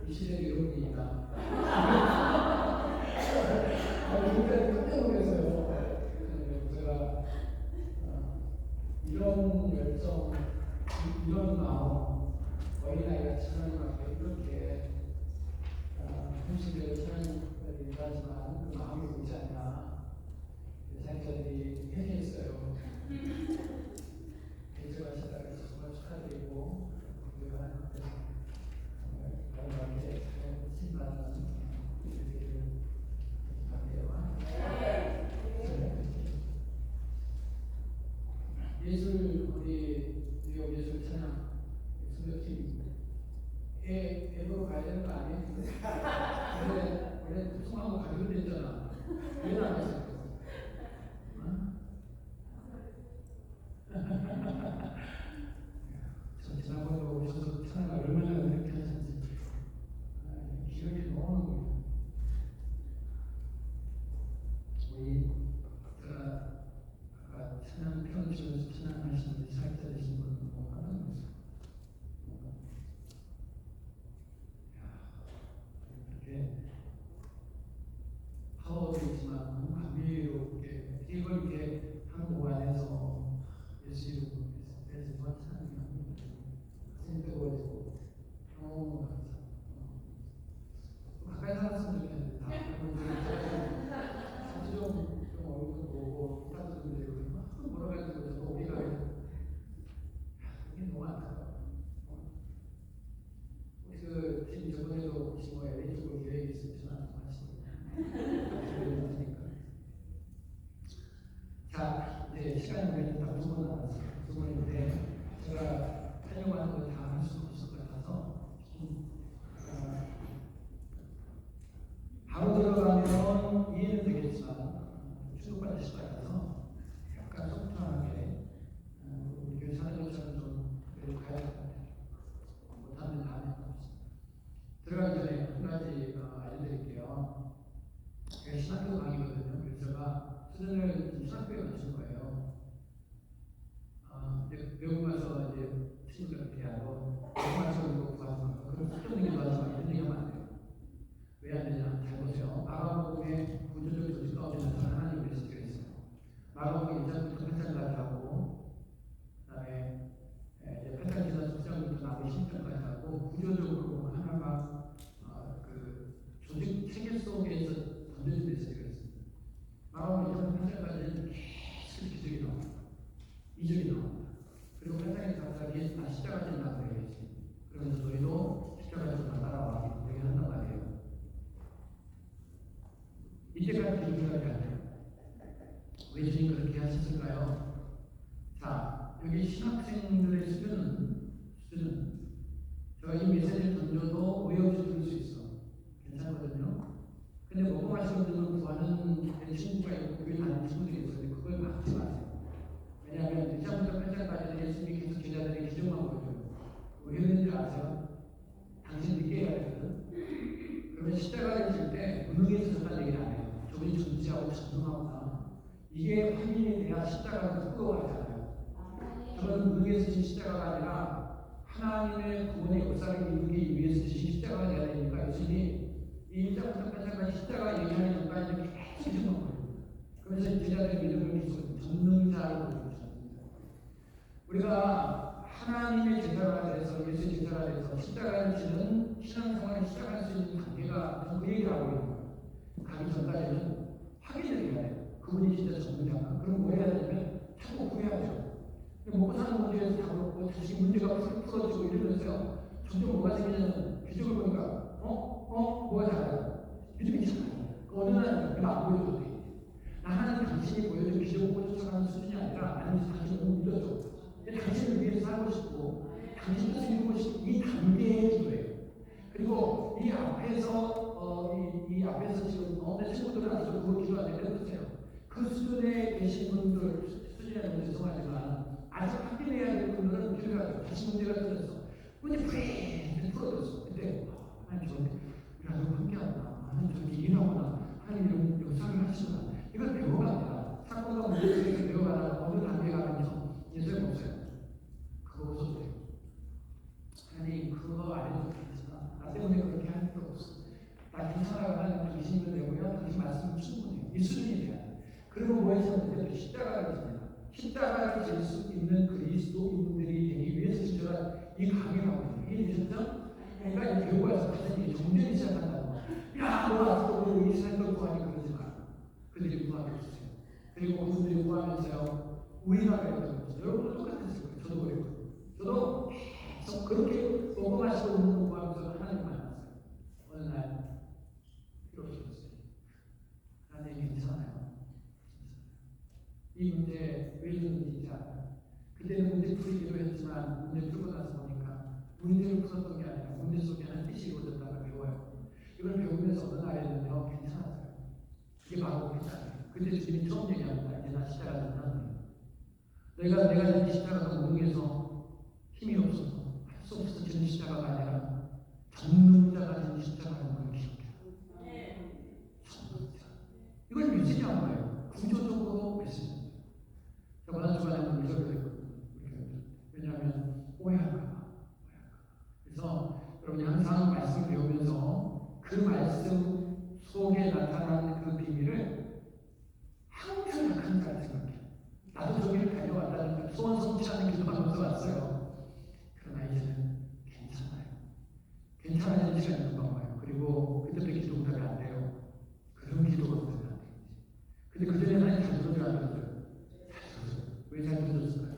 이 시대의 여러분이니까. 그러니까 깜짝 놀랐어요. 제가 이런 열정, 이런 마음, 어린아이가 하나님 앞에 이렇게 현실대로 하나님을 인도하지만 그 마음이 보이지 않나. 사역자들이 회개했어요. 개척하시다가 정말 축하드리고, 우리가 하나님 앞에서 건강하게 잘 신받는 일들을 기도해요. 예술, 우리 뉴욕 예술 찬양 수료팀 앱으로 가야 되는 거 아니에요? 원래 통하고 가기로 됐잖아. 왜 안 했어? 저 지난번에 오셔서 찬양 얼마나 그렇게 하셨는지 기억이 너무 우리 제가 아까 찬양 편지면서 찬양하시는 사역자 되신 분은 너무 하는 거죠. 이렇게 파워도 있지만 너무 감미롭게 이걸 이렇게 한국 안에서 예수 이름으로 해서 찬양이 생각해가지고 너무 감사합니다. 가까이 살았으면 좋겠는데 사실 좀 얼굴 보고 부탁드리는데 뭐라 가지고 저도 우리가 이게 너무 안타까워. 그 팀 저번에도 혹시 뭐 LA 쪽으로 계획이 있으면 전화 좀 하시고 자, 이제 시간이 우리는 딱 2번 남았어요. 2번인데 제가 하려고 하는 거 다 할 수 없을 것 같아서 바로 들어가면 이해는 되겠지만 충격받으실 것 같아서 약간 소프트하게 우리 교회 사람들처럼 좀 그래도 가야 될 것 같아요. 못하면 다음에 합시다. 들어가기 전에 한 가지 알려드릴게요. 제가 신학교 강의거든요. 그래서 제가 수련을 신학교에 맞춘 거예요. 외국 가서 이제 친구들한테 하고 외국 가서 이거 구하지 그럼 수련을 구하지 마 이런 얘기 하면 안 돼요. 왜 안 되냐? 잘 보세요. 마가복음의 구조적 조직 가운데 나타난 하나님의 메시지가 있어요. 마가복음 1장부터 8장까지 하고 그다음에 8장 지나서 9장부터 나머지 10장까지 하고 구조적으로 보면 하나가 그 조직 체계 속에서 던져진 메시지가 있습니다. 마가복음 1장 8장까지는 계속 기적이 나옵니다. 이적이 나옵니다. 그리고 8장에 갑자기 십자가 진다고 해야지. 그러면서 너희도 십자가 진다 따라와 이렇게 한단 말이에요. 이때까지 기록하지 않아요. 왜 주님 그렇게 하셨을까요? 자, 여기 신학생들의 수준은 제가 이 메시지를 던져도 오해없이 들을 수 있어. 괜찮거든요. 근데 먹어마시는 분들은 구하는 내 친구가 있고 교회 다니는 친구들이 있어요. 그걸 막지 마세요. 왜냐하면 1장부터 8장까지는 예수님이 계속 제자들에게 기적만 보여줘요. 왜 그런지 아세요? 당신 믿게 해야 되거든. 그러면 십자가를 질 때 무능해졌다는 얘기를 안 해요. 저분이 존재하고 전능하구나. 이게 확인이 돼야 십자가가 뜨거워하잖아요. 저는 무능해서 진 십자가가 아니라 하나님의 구원의 역사를 이루기 위해서 진 십자가가 돼야 되니까 예수님이 이 1장부터 8장까지 십자가 얘기하는 전까지는 계속 해주는 거예요. 그래서 제자들의 믿음을 계속 전능자로 보여줍니다. 우리가 하나님의 제자가 돼서 예수의 제자가 돼서 십자가를 지는 신앙생활을 시작할 수 있는 단계가 그 얘기를 하고 있는 거예요. 가기 전까지는 확인을 해야 돼요. 그분이 진짜 전문가인가? 그럼 뭐 해야 되냐면 자꾸 구해야죠. 먹고 사는 문제에서 다 그렇고 다시 문제가 풀어지고 이러면서요. 점점 뭐가 생기냐면 기적을 보니까 뭐가 잘해요? 믿음이 잘해요. 어느 날은 내가 안 보여줘도 돼. 나는 당신이 보여준 기적을 쫓아가는 수준이 아니라 나는 당신을 너무 믿어줘. 당신을 위해서 살고 싶고 당신 뜻을 이루고 싶고 이 단계의 기도예요. 그리고 이 앞에서 이 앞에서 지금 내 친구들은 아직도 그거 기도 안 해보세요. 그 수준에 계신 분들 수준이라는 죄송하지만 아직 확인해야 될 분들은 기도하죠. 다시 문제가 생겼어. 문제 풀어줬어. 근데 하나님 저한테 우리가 함께하구나. 하나님 저렇게 일하구나. 하나님 이런 역사를 하시구나. 이걸 배워갑니다. 사건과 문제를 배워가다가 어느 단계에 가면서 예수님 없어요. 그거 없어도 돼요. 하나님 그거 안 해도 되겠지만 나 때문에 그렇게 하지 살아가는 당신을 내보면 당신 말씀은 충분해요. 이 수준이 돼야 돼. 그리고 뭐 했었는데 십자가를 집니다. 십자가를 질 수 있는 그리스도인들이 되기 위해서 제가 이 강의라고 이해되셨죠? 그러니까 이 교회가 와서 가슴이 정전이 시작한다고. 야, 너 아직도 우리 삶을 구하니 그러지 마. 그들이 구하게 해주세요. 그리고 그들이 구하면서요, 우리나라에 여러분도 똑같았을 거예요. 저도 그랬거든요. 저도 계속 그렇게 먹고 마시고 웃는 거 구하면서 하나님 만났어요. 어느 날 필요 없었어요. 하나님 괜찮아요. 이 문제 왜 있는지 알아요? 그때는 문제 풀기로 했지만 문제 풀고 나서 보니까 문제를 풀었던 게 아니라 문제 속에 하나님 뜻이 이루어졌다는 걸 배워요. 이걸 배우면서 어느 날에는요 괜찮았어요. 그게 바로 괜찮아요. 그때 주님이 처음 얘기합니다. 이제 나 십자가 된다는 거예요. 내가 이 십자가가 무능해서 힘이 없어서 할 수 없어서 지는 십자가가 아니라 전능자가 지는 십자가라는 걸 기억해요. 전능자. 이걸 메시지한 거예요. 구조적으로 메시지. 저번 주간에 이걸 했거든요. 왜냐하면 오해할까봐. 그래서 여러분이 항상 말씀을 배우면서 그 말씀 속에 나타난 그 비밀을 항상 약한 자를 생각해요. 나도 저기를 달려왔다는 소원 성취하는 기도하면서 왔어요. 그러나 이제는 괜찮아요. 괜찮아지는 시간이 금방 와요. 그리고 그때부터 기도 응답이 안 돼요. 그런 기도가 응답이 안 돼요. 근데 그전에 하나님 잘 들어줘야 안 들어줘요. 잘 들어줘요. 왜 잘 들어줬을까요?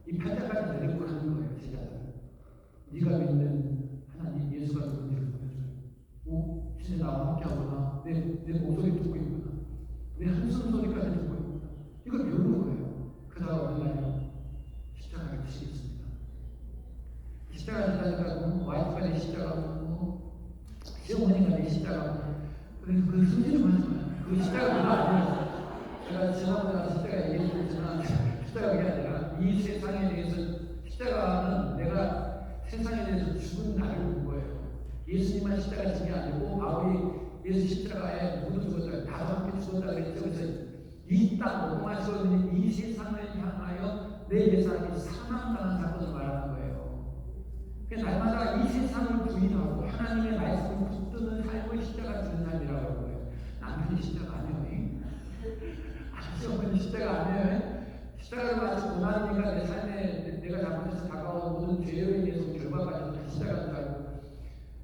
이 팔자까지 내리고 가는 거예요. 제자들. 네가 믿는 하나님 예수가 누군지를 보여줘요. 진짜 나와 함께하구나. 내 목소리 듣고 있구나. 내 한숨 소리까지 듣고 있구나. 이걸 배우는 거예요. 그러다가 어느 날요 십자가를 지시겠습니다. 십자가 지다니까 와이프가 내 십자가고 시어머니가 내 시작하고 그래서 그 숨지 좀 하지 마요. 그 시작은 아니에요. 제가 지난번에 십자가 얘기했지만 십자가가 아니라 이 세상에 대해서 십자가는 내가 세상에 대해서 죽은 나를 본 거예요. 예수님만 십자가 진게 아니고 바울이 예수 십자가에 모두 죽었다. 나도 함께 죽었다 그랬죠. 그래서 이 땅 먹고 마시고 있는 이 세상을 향하여 내 예상이 사망당한 사건을 말하는 거예요. 날마다 이 세상을 부인하고 하나님의 말씀을 붙드는 삶을 십자가 지는 삶이라고 하는 거예요. 남편이 십자가 아니에요. 시어머니 십자가 아니에요. 십자가를 마치 고난이니까 내 삶에 내가 잘못해서 다가온 모든 죄에 대해서 결과까지 다 십자가인 줄 알고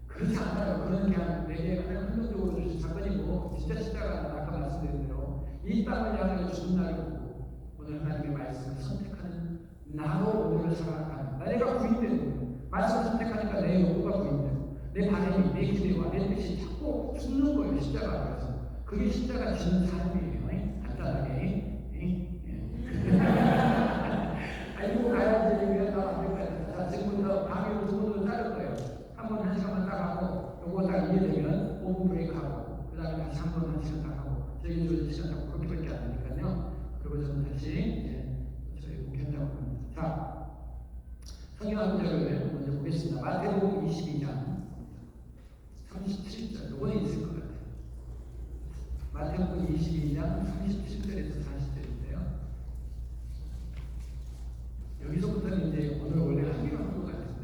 그렇지 않아요. 그건 그냥 내게 그냥 긍정적으로 주신 사건이고 진짜 십자가는 아까 말씀드린 대로 이 땅을 향해 죽은 날을 보고 오늘 하나님의 말씀을 선택하는 나로 오늘을 살아가는 내가 부인되는 거예요. 말씀을 선택하니까 내 욕구가 부인되고 내 바람이 내 기대와 내 뜻이 자꾸 죽는 거예요. 십자가 앞에서. 그게 십자가 지는 삶이에요. 간단하게. 알고 가야지. 왜 나 앞에까지. 자, 지금부터 강의로 두 번으로 자를 거예요. 한 번 한 시간만 딱 하고 요거 딱 이해되면 5분 브레이크하고 그 다음에 다시 한 번 한 시간 딱 하고 저희 주어진 시간 딱 그렇게밖에 안 되니까요. 그리고 저는 다시 저희 목회한다고 합니다. 자, 성경 한 구절을 먼저 보겠습니다. 마태복음 22장 37절 요번에 있을 것 같아요. 마태복음 22장 37절에서 40절인데요. 여기서부터는 이제 오늘 원래 하기로 한 것 같은데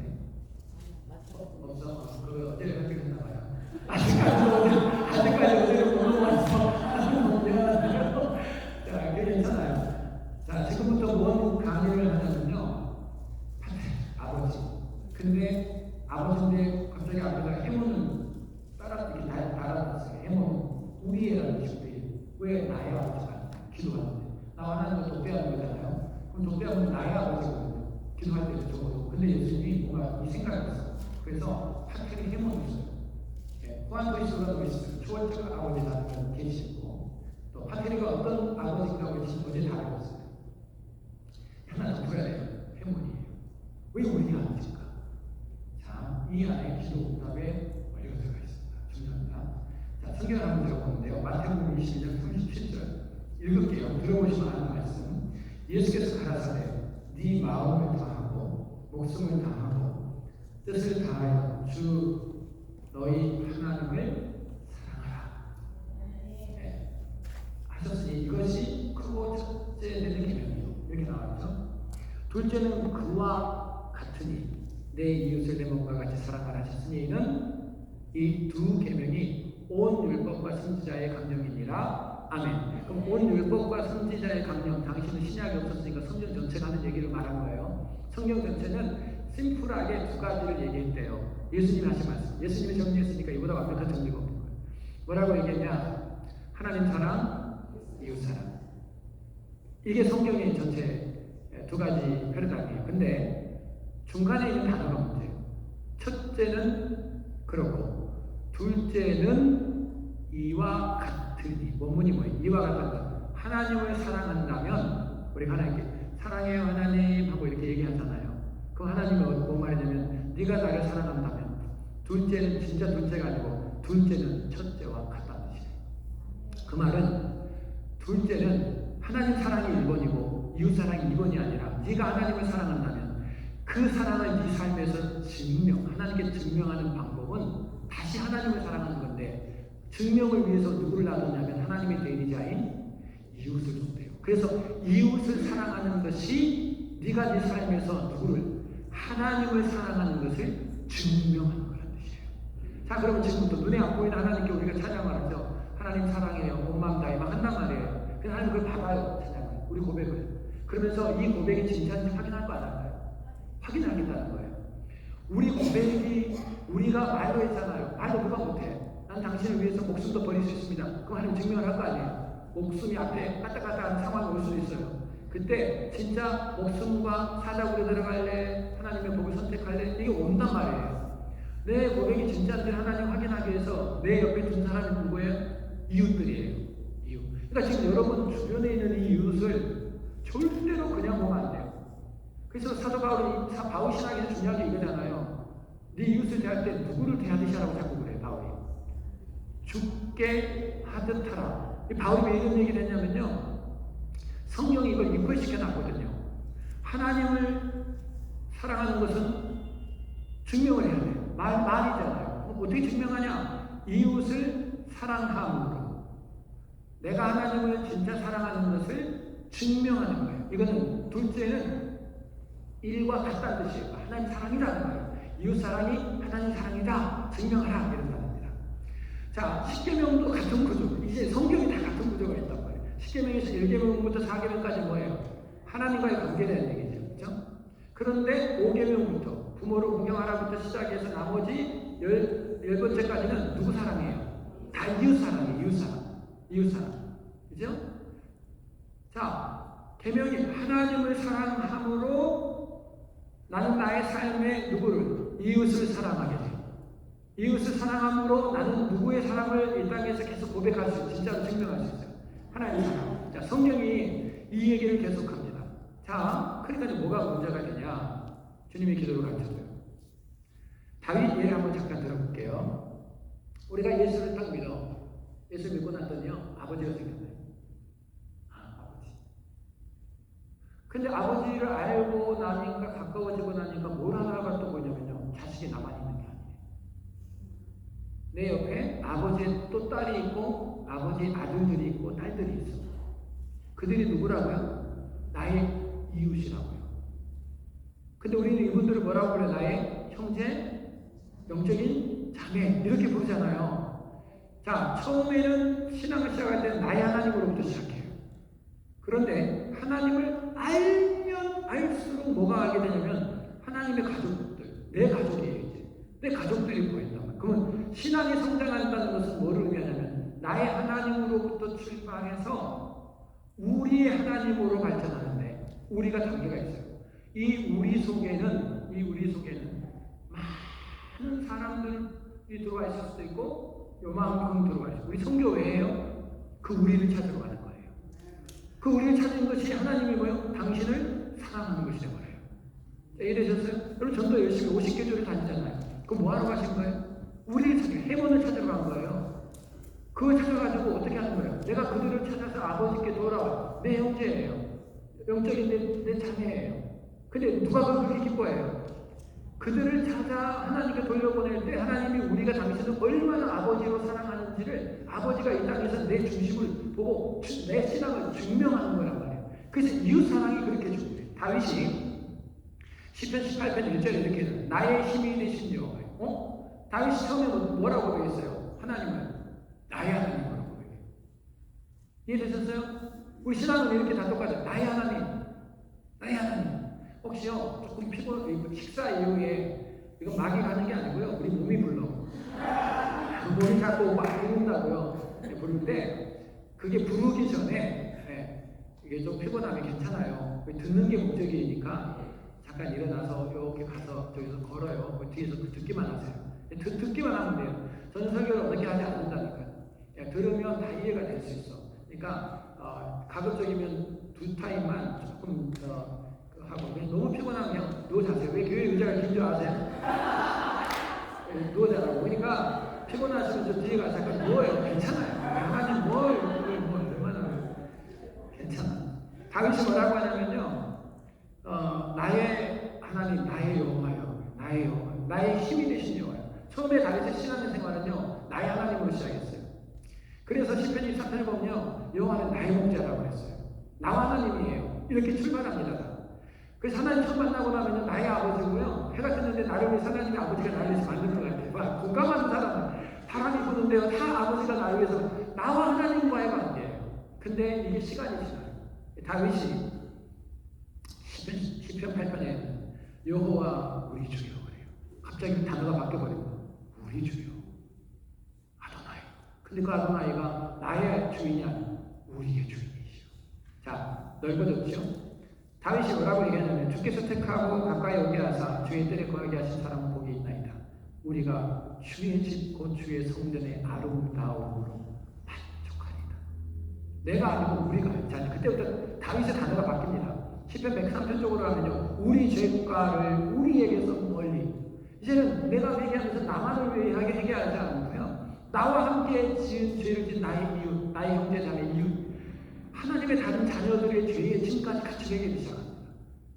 없어? 그거 어제를 하기로 했나봐요. 아직까지 어제를 못 넘어왔어. 자, 괜찮아요. 자, 지금부터 뭔 강의를 하냐면요. 아버지. 근데 아버지인데 갑자기 앞에다가 해문을 이렇게 달아놨어요. 해문. 우리애라는 뜻인데 왜 나의 아버지가 기도하는데 나와 하나님과 독대하는 거잖아요. 그럼 독대하면 나의 아버지거든요. 기도할 때는 적어도. 근데 예수님이 뭔가 이 생각이 있어요. 그래서 파트리 해문이 있어요. 호안도이스가 있어요. 초월적 아버지라는 게 계시고 또 파트리가 어떤 아버지라고 계시는지 어제 다 배웠어요. 하나 더 풀어야 돼요. 해문이에요. 왜 우리가 아버지일까? 자, 이 안에 기도 응답에 원리가 들어가 있습니다. 중요합니다. 자, 성경을 한번 들어보는데요. 마태복음 22장 37절 읽을게요. 들어보시면 아는 말씀. 예수께서 가라사대 네 마음을 다하고 목숨을 다하고 뜻을 다하여 주 너희 하나님을 사랑하라. 네. 하셨으니 이것이 크고 첫째 되는 계명이요. 이렇게 나왔죠. 둘째는 그와 같으니 내 이웃을 내 몸과 같이 사랑하라 하셨으니 이는 이 두 계명이 온 율법과 선지자의 강령이니라. 아멘. 그럼 온 율법과 선지자의 강령, 당신은 신약이 없었으니까 성경 전체가 하는 얘기를 말한 거예요. 성경 전체는 심플하게 두 가지를 얘기했대요. 예수님이 하신 말씀. 예수님이 정리했으니까 이보다 완벽한 정리가 없는 거예요. 뭐라고 얘기했냐? 하나님 사랑, 이웃 사랑. 이게 성경의 전체 두 가지 패러다임이에요. 근데 중간에 있는 단어가 문제예요. 첫째는 그렇고, 둘째는 이와 같으니. 원문이 뭐예요? 이와 같다. 하나님을 사랑한다면, 우리 하나님께 사랑해요 하나님 하고 이렇게 얘기하잖아요. 그 하나님이 뭔 말이냐면, 네가 나를 사랑한다면, 둘째는 진짜 둘째가 아니고 둘째는 첫째와 같다는 뜻이에요. 그 말은 둘째는 하나님 사랑이 1번이고 이웃 사랑이 2번이 아니라, 네가 하나님을 사랑한다면 그 사랑을 네 삶에서 하나님께 증명하는 방법은 다시 하나님을 사랑하는 건데, 증명을 위해서 누구를 놔뒀냐면 하나님의 대리자인 이웃을 줬대요. 그래서 이웃을 사랑하는 것이 네가 네 삶에서 누구를, 하나님을 사랑하는 것을 증명하는 거란 뜻이에요. 자, 그러면 지금부터 눈에 안 보이는 하나님께 우리가 찬양을 하죠. 하나님 사랑해요, 온 마음 다해 막 한단 말이에요. 그래서 하나님 그걸 봐봐요, 찬양을. 우리 고백을. 그러면서 이 고백이 진짜인지 확인할 거 안 할까요? 확인하겠다는 거예요. 우리 고백이, 우리가 말로 했잖아요. 말로 누가 못해. 난 당신을 위해서 목숨도 버릴 수 있습니다. 그럼 하나님 증명을 할 거 아니에요. 목숨이 앞에 까딱까딱한 상황이 올 수도 있어요. 그때 진짜 목숨과 사자굴에 들어갈래, 하나님의 복을 선택할래, 이게 온단 말이에요. 내 고백이 진짜인지 하나님 확인하기 위해서 내 옆에 둔 사람이 누구예요? 이웃들이에요. 이웃. 그러니까 지금 여러분 주변에 있는 이 이웃을 절대로 그냥 보면 안 돼요. 그래서 사도 바울 신학에서 중요한 게 이거잖아요. 네 이웃을 대할 때 누구를 대하듯이 하라고 자꾸 그래요, 바울이. 죽게 하듯 하라. 바울이 왜 이런 얘기를 했냐면요, 성경이 이걸 입고시켜 놨거든요. 하나님을 사랑하는 것은 증명을 해야 돼요. 말이잖아요. 어떻게 증명하냐? 이웃을 사랑함으로. 내가 하나님을 진짜 사랑하는 것을 증명하는 거예요. 이거는 둘째는 일과 같다는 뜻이에요. 하나님 사랑이라는 거예요. 이웃 사랑이 하나님 사랑이다. 증명하라. 이런 말입니다. 자, 십계명도 같은 구조. 이제 성경이 다 같은 구조가 있단 말이에요. 십계명에서 1계명부터 4계명까지 뭐예요? 하나님과의 관계에 대한 얘기죠. 그렇죠? 그런데 5계명부터 부모를 공경하라부터 시작해서 나머지 10번째까지는 누구 사랑이에요? 다 이웃 사랑이에요. 이웃 사랑. 이웃 사랑. 그죠? 자, 계명이 하나님을 사랑함으로 나는 나의 삶에 누구를? 이웃을 사랑하게 돼요. 이웃을 사랑함으로 나는 누구의 사랑을 이 땅에서 계속 고백할 수 있어요. 진짜로 증명할 수 있어요. 하나님 사랑. 자, 성경이 이 얘기를 계속합니다. 자, 그러니까 이제 뭐가 문제가 되냐? 주님이 기도를 가르쳐줘요. 다윗 예를 한번 잠깐 들어볼게요. 우리가 예수를 딱 믿어. 예수 믿고 났더니요, 아버지가 생겼어요. 아버지. 근데 아버지를 알고 나니까, 가까워지고 나니까 뭘 하나가 또 뭐냐면요, 자식이 나만 있는 게 아니에요. 내 옆에 아버지의 또 딸이 있고 아버지의 아들들이 있고 딸들이 있어. 그들이 누구라고요? 나의 이웃이라고요. 근데 우리는 이분들을 뭐라고 그래? 나의 형제, 영적인 자매 이렇게 부르잖아요. 자, 처음에는 신앙을 시작할 때는 나의 하나님으로부터 시작해요. 그런데 하나님을 알면 알수록 뭐가 하게 되냐면 하나님의 가족들, 내 가족이에요. 이제 내 가족들이 보인다. 그러면 신앙이 성장한다는 것은 뭐를 의미하냐면 나의 하나님으로부터 출발해서 우리의 하나님으로 발전하는데 우리가 단계가 있어요. 이 우리 속에는 많은 사람들이 들어와 있을 수도 있고 요만큼 들어와 있어요. 우리 성교회예요. 그 우리를 찾으러 가는 거예요. 그 우리를 찾는 것이 하나님이 뭐예요? 당신을 사랑하는 것이 되어버려요. 이해되셨어요? 여러분 전도 열심히 50개조를 다니잖아요. 그거 뭐하러 가신 거예요? 우리를 찾으러, 해원을 찾으러 간 거예요. 그걸 찾아가지고 어떻게 하는 거예요? 내가 그들을 찾아서 아버지께 돌아와. 내 형제예요. 영적인 내 자매예요. 근데 누가 그걸 그렇게 기뻐해요? 그들을 찾아 하나님께 돌려보낼 때 하나님이 우리가 당신을 얼마나 아버지로 사랑하는지를 아버지가 이 땅에서 내 중심을 보고 내 신앙을 증명하는 거란 말이에요. 그래서 이웃 사랑이 그렇게 중요해요. 다윗이 시편 18편 1절에 이렇게 해요. 나의 힘이 되신 여호와. 다윗이 처음에 뭐라고 그랬어요? 하나님을 나의 하나님으로 고백해요. 이해되셨어요? 우리 신앙은 이렇게 다 똑같아요. 나의 하나님, 나의 하나님. 혹시요 조금 피곤, 식사 이후에 이거 마귀 가는 게 아니고요, 우리 몸이 불러. 몸이 자꾸 막 부른다고요. 부르는데 그게 부르기 전에 이게 좀 피곤하면 괜찮아요. 듣는 게 목적이니까 잠깐 일어나서 이렇게 가서 저기서 걸어요. 뒤에서 듣기만 하세요. 듣기만 하면 돼요. 저는 설교를 어떻게 하지 않는다니까요. 들으면 다 이해가 될 수 있어. 그러니까 가급적이면 2타임만 조금 하고, 너무 피곤하면 누워 자세요. 왜 교회 의자가 긴 줄 아세요? 누워 자라고. 그러니까 피곤하시면 저 뒤에 가서 잠깐 누워요. 괜찮아요. 하나님 뭘 얼마나 괜찮아. 다윗이 뭐라고 하냐면요, 나의 하나님, 나의 여호와요, 나의 여호와, 나의 힘이 되신 여호와요. 처음에 다윗의 신앙의 생활은요, 나의 하나님으로 시작했어요. 그래서 시편 23편에 보면요, 여호와는 나의 목자라고 했어요. 나와 하나님이에요. 이렇게 출발합니다. 그래서 하나님 처음 만나고 나면 나의 아버지고요, 해가 뜨는데 나를 위해서 하나님의 아버지가 나를 위해서 만든 것 같아요. 공감하는 사람은 바람이 부는데요, 다 아버지가 나를 위해서, 나와 하나님과의 관계예요. 근데 이게 시간이 지나요. 다윗이 시편 8편에 여호와 우리 주여 그래요. 갑자기 단어가 바뀌어버립니다. 우리 주여 아도나이. 근데 그 아도나이가 나의 주인이 아니고 우리의 주인이시오. 자, 넓어졌죠? 다윗이 뭐라고 얘기하냐면, 주께서 택하고 가까이 오게 하사 주의 뜰에 거하게 하신 사람은 복이 있나이다. 우리가 주의 집 곧 주의 성전의 아름다움으로 만족하리다. 내가 아니고 우리가. 자, 그때부터 다윗의 단어가 바뀝니다. 시편 103편 쪽으로 하면요, 우리 죄과를 우리에게서 멀리. 이제는 내가 회개하면서 나만을 위하게 회개하지 않고요, 나와 함께 지은 죄를 지은 나의 이웃, 나의 형제 자매 이웃, 하나님의 다른 자녀들의 죄의 짐까지 같이 회개하기 시작합니다.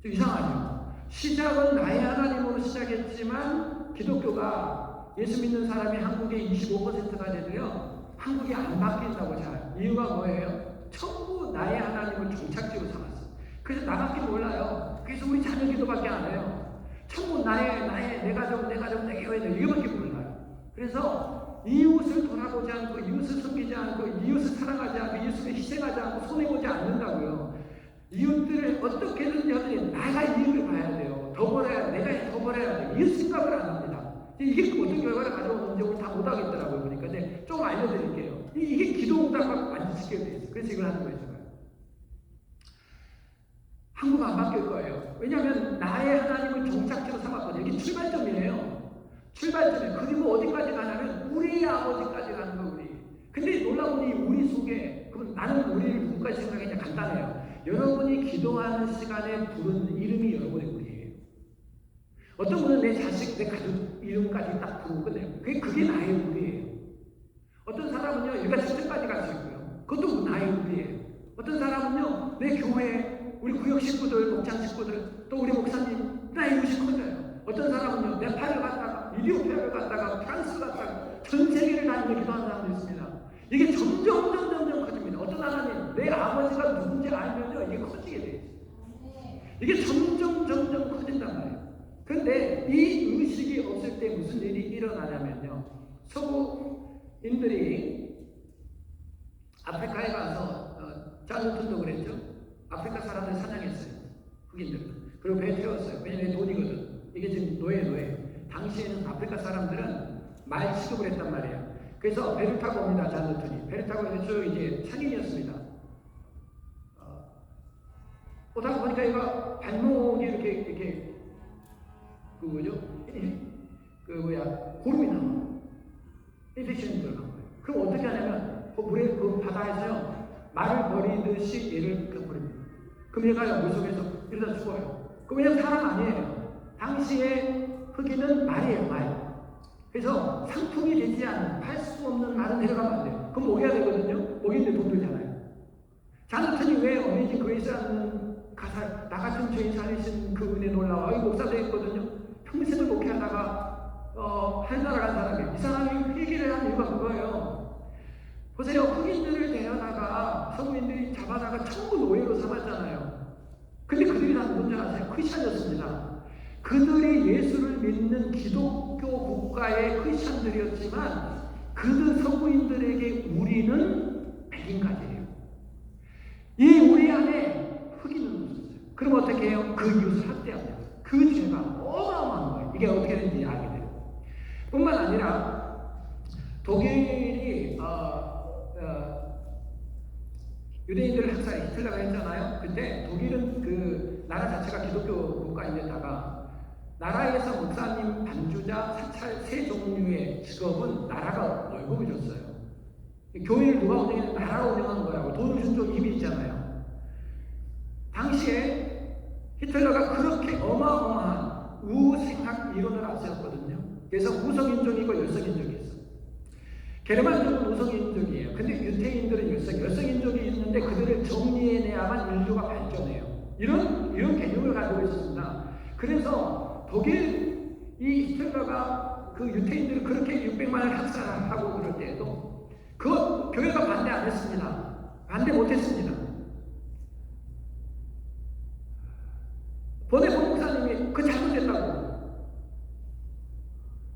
좀 이상하죠? 시작은 나의 하나님으로 시작했지만 기독교가 예수 믿는 사람이 한국의 25%가 되도요, 한국이 안 바뀐다고 잘. 이유가 뭐예요? 전부 나의 하나님을 종착지로 삼았어요. 그래서 나밖에 몰라요. 그래서 우리 자녀 기도밖에 안 해요. 전부 내 가족, 내 교회, 이거밖에 몰라요. 그래서 이웃을 돌아보지 않고, 이웃을 섬기지 않고, 이웃을 사랑하지 않고, 이웃을 희생하지 않고, 손해보지 않는다고요. 이웃들을 어떻게든 여전히 나가 이익을 봐야 돼요. 더 벌어야, 내가 더 벌어야 돼요. 이웃 생각을 안 합니다. 이게 어떤 결과를 가져오는지 오늘 다 못하겠더라고요. 그러니까 근데 좀 알려드릴게요. 이게 기도응답하고 완전 쉽게 돼 있어요. 그래서 이걸 하는 거예요. 한국 안 바뀔 거예요. 왜냐하면 나의 하나님을 종착지로 삼았거든요. 이게 출발점이에요. 출발점이에요. 그리고 어디까지 가냐면 우리 아버지까지 가는 거예요. 우리. 근데 놀라운 이 우리 속에, 그럼 나는 우리를 누구까지 생각했냐? 간단해요. 여러분이 기도하는 시간에 부르는 이름이 여러분의 우리예요. 어떤 분은 내 자식, 내 가족 이름까지 딱 부르고 끝내요. 그게 나의 우리예요. 어떤 사람은요, 일가 직접까지 갈 수 있고요. 그것도 나의 우리예요. 어떤 사람은요, 내 교회, 우리 구역 식구들, 목장 식구들, 또 우리 목사님, 나의 이웃이 커져요. 어떤 사람은요, 네팔을 갔다가, 이디오피아를 갔다가, 프랑스 갔다가, 전 세계를 다니며 기도하는 사람도 있습니다. 이게 점점 커집니다. 어떤 하나님, 내 아버지가 누군지 알면요, 이게 커지게 돼요. 이게 점점 커진단 말이에요. 그런데 이 의식이 없을 때 무슨 일이 일어나냐면요, 서구인들이 아프리카에 가서, 짤루튼도 그랬죠? 아프리카 사람들 사냥했어요. 흑인들. 그리고 배에 태웠어요. 왜냐면 돈이거든. 이게 지금 노예. 당시에는 아프리카 사람들은 말 취급을 했단 말이에요. 그래서 배를 타고 옵니다. 잔루튼이. 배를 타고 쭉 이제 상인이었습니다. 오다 보니까 얘가 발목이 이렇게 고름이 나와. 인펙션이 들어간 거예요. 그럼 어떻게 하냐면, 물에, 바다에서요, 말을 버리듯이 얘를 버립니다. 그럼 얘가 물속에서 이러다 죽어요. 왜냐면 사람 아니에요. 당시에 흑인은 말이에요, 말. 그래서 상품이 되지 않은, 팔 수 없는 말은 데려가면 안 돼요. 그럼 먹여야 되거든요? 먹이는데 돈 들잖아요. 잔루튼이 왜 어메이징 그레이스라는 가사, 나 같은 죄인 살리신 그 은혜 놀라워. 이 목사도 했거든요. 평생을 목회하다가, 한나라 간 사람이에요. 이 사람이 회개를 한 이유가 그거예요. 보세요. 흑인들을 데려다가 서구인들이 잡아다가 전부 노예로 삼았잖아요. 근데 그들이 다 누군지 아세요? 크리스천이었습니다. 그들이 예수를 믿는 기독교 국가의 크리스천들이었지만 그 서구인들에게 우리는 백인가지예요. 이 우리 안에 흑인은 없었어요. 그럼 어떻게 해요? 그 이웃을 학대합니다. 그 죄가 어마어마한 거예요. 이게 어떻게 되는지 알게 돼요. 뿐만 아니라 독일이 유대인들을 학살해 히틀러가 했잖아요. 근데 독일은 그 나라 자체가 기독교 국가인데다가 나라에서 목사님, 반주자, 사찰 세 종류의 직업은 나라가 월급을 줬어요. 교회를 누가 운영했는 나라가 운영하는 거라고 돈을 준 쪽 입이 있잖아요. 당시에 히틀러가 그렇게 어마어마한 우생학 이론을 앞세웠거든요. 그래서 우성인종이고 열성인종이 있어. 게르만족은 우성인종이에요. 근데 유태인들은 열성인종이 있는데 그들을 정리해내야만 인류가 발전해요. 이런 개념을 가지고 있었습니다. 그래서 독일 이 히틀러가 그 유태인들을 그렇게 600만을 학살하고 그럴 때에도 그 교회가 반대 안 했습니다. 반대 못했습니다. 보네본 목사님이 그 잘못됐다고.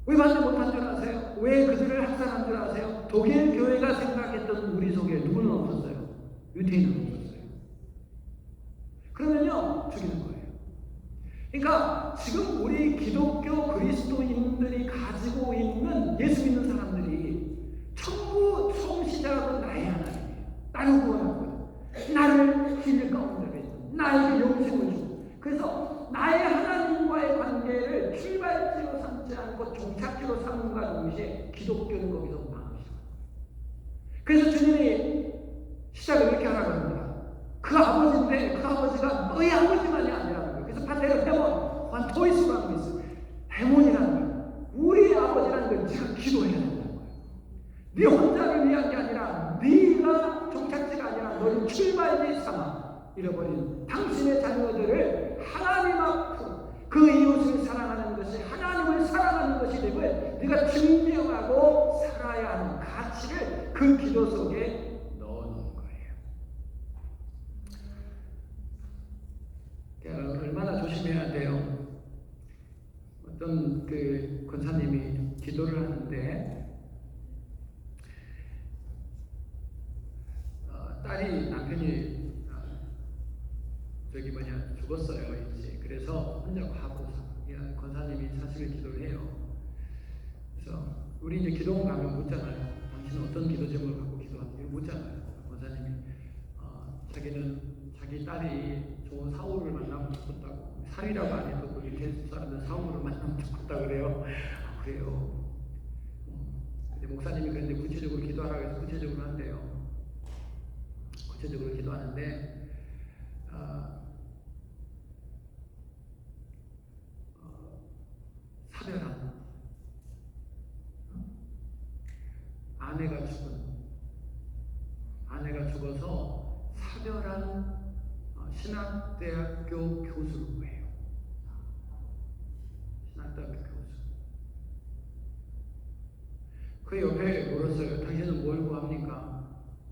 왜 반대 못한 줄 아세요? 왜 그들을 학살한 줄 아세요? 독일 교회가 생각했던 우리 속에 누구는 없었어요. 유태인은 없었어요. 그러면요 죽이는 거예요. 그러니까 지금 우리 기독교 그리스도인들이 가지고 있는 예수 믿는 사람들이 전부 처음 시작은 나의 하나님이에요. 나를 구원할 거예요. 나를 진리 가운데 맺고 나에게 영생을 주고. 그래서 나의 하나님과의 관계를 출발지로 삼지 않고 종착지로 삼는과 동시에 기독교는 거기서 망합니다. 그래서 주님이 시작을 이렇게 하라거든요. 그 아버지인데 그 아버지가 너희 아버지만이 아니라는 거예요. 그래서 반대로 해몬, 환토이스라는 게 있어요. 해몬이라는 거예요. 우리의 아버지라는 걸 네가 기도해야 된다는 거예요. 네 혼자를 위한 게 아니라 네가 종착지가 아니라 너희 출발지 삼아 잃어버린 당신의 자녀들을 하나님 앞으로 그 이웃을 사랑하는 것이 하나님을 사랑하는 것이 됨을 네가 증명하고 살아야 하는 가치를 그 기도 속에 넣어놓은 거예요. 얼마나 조심해야 돼요. 어떤 그 권사님이 기도를 하는데 딸이 남편이 죽었어요. 이제 그래서 혼자 가고 권사님이 사실 기도를 해요. 그래서 우리 이제 기도원 가면 묻잖아요. 당신은 어떤 기도 제목을 갖고 기도하는지 묻잖아요. 권사님이 자기는 자기 딸이 좋은 사우를 만나면 좋겠다고. 살이라고 안 해도 그 밑에 사람들 사우를 만나면 좋겠다 그래요. 그래요. 근데 목사님이 그런데 구체적으로 기도하라고 해서 구체적으로 한대요. 구체적으로 기도하는데 사별한 아내가 죽어서 사별한 신학대학교 교수를 구해요. 신학대학교 교수. 그 옆에 물었어요. 당신은 뭘 구합니까?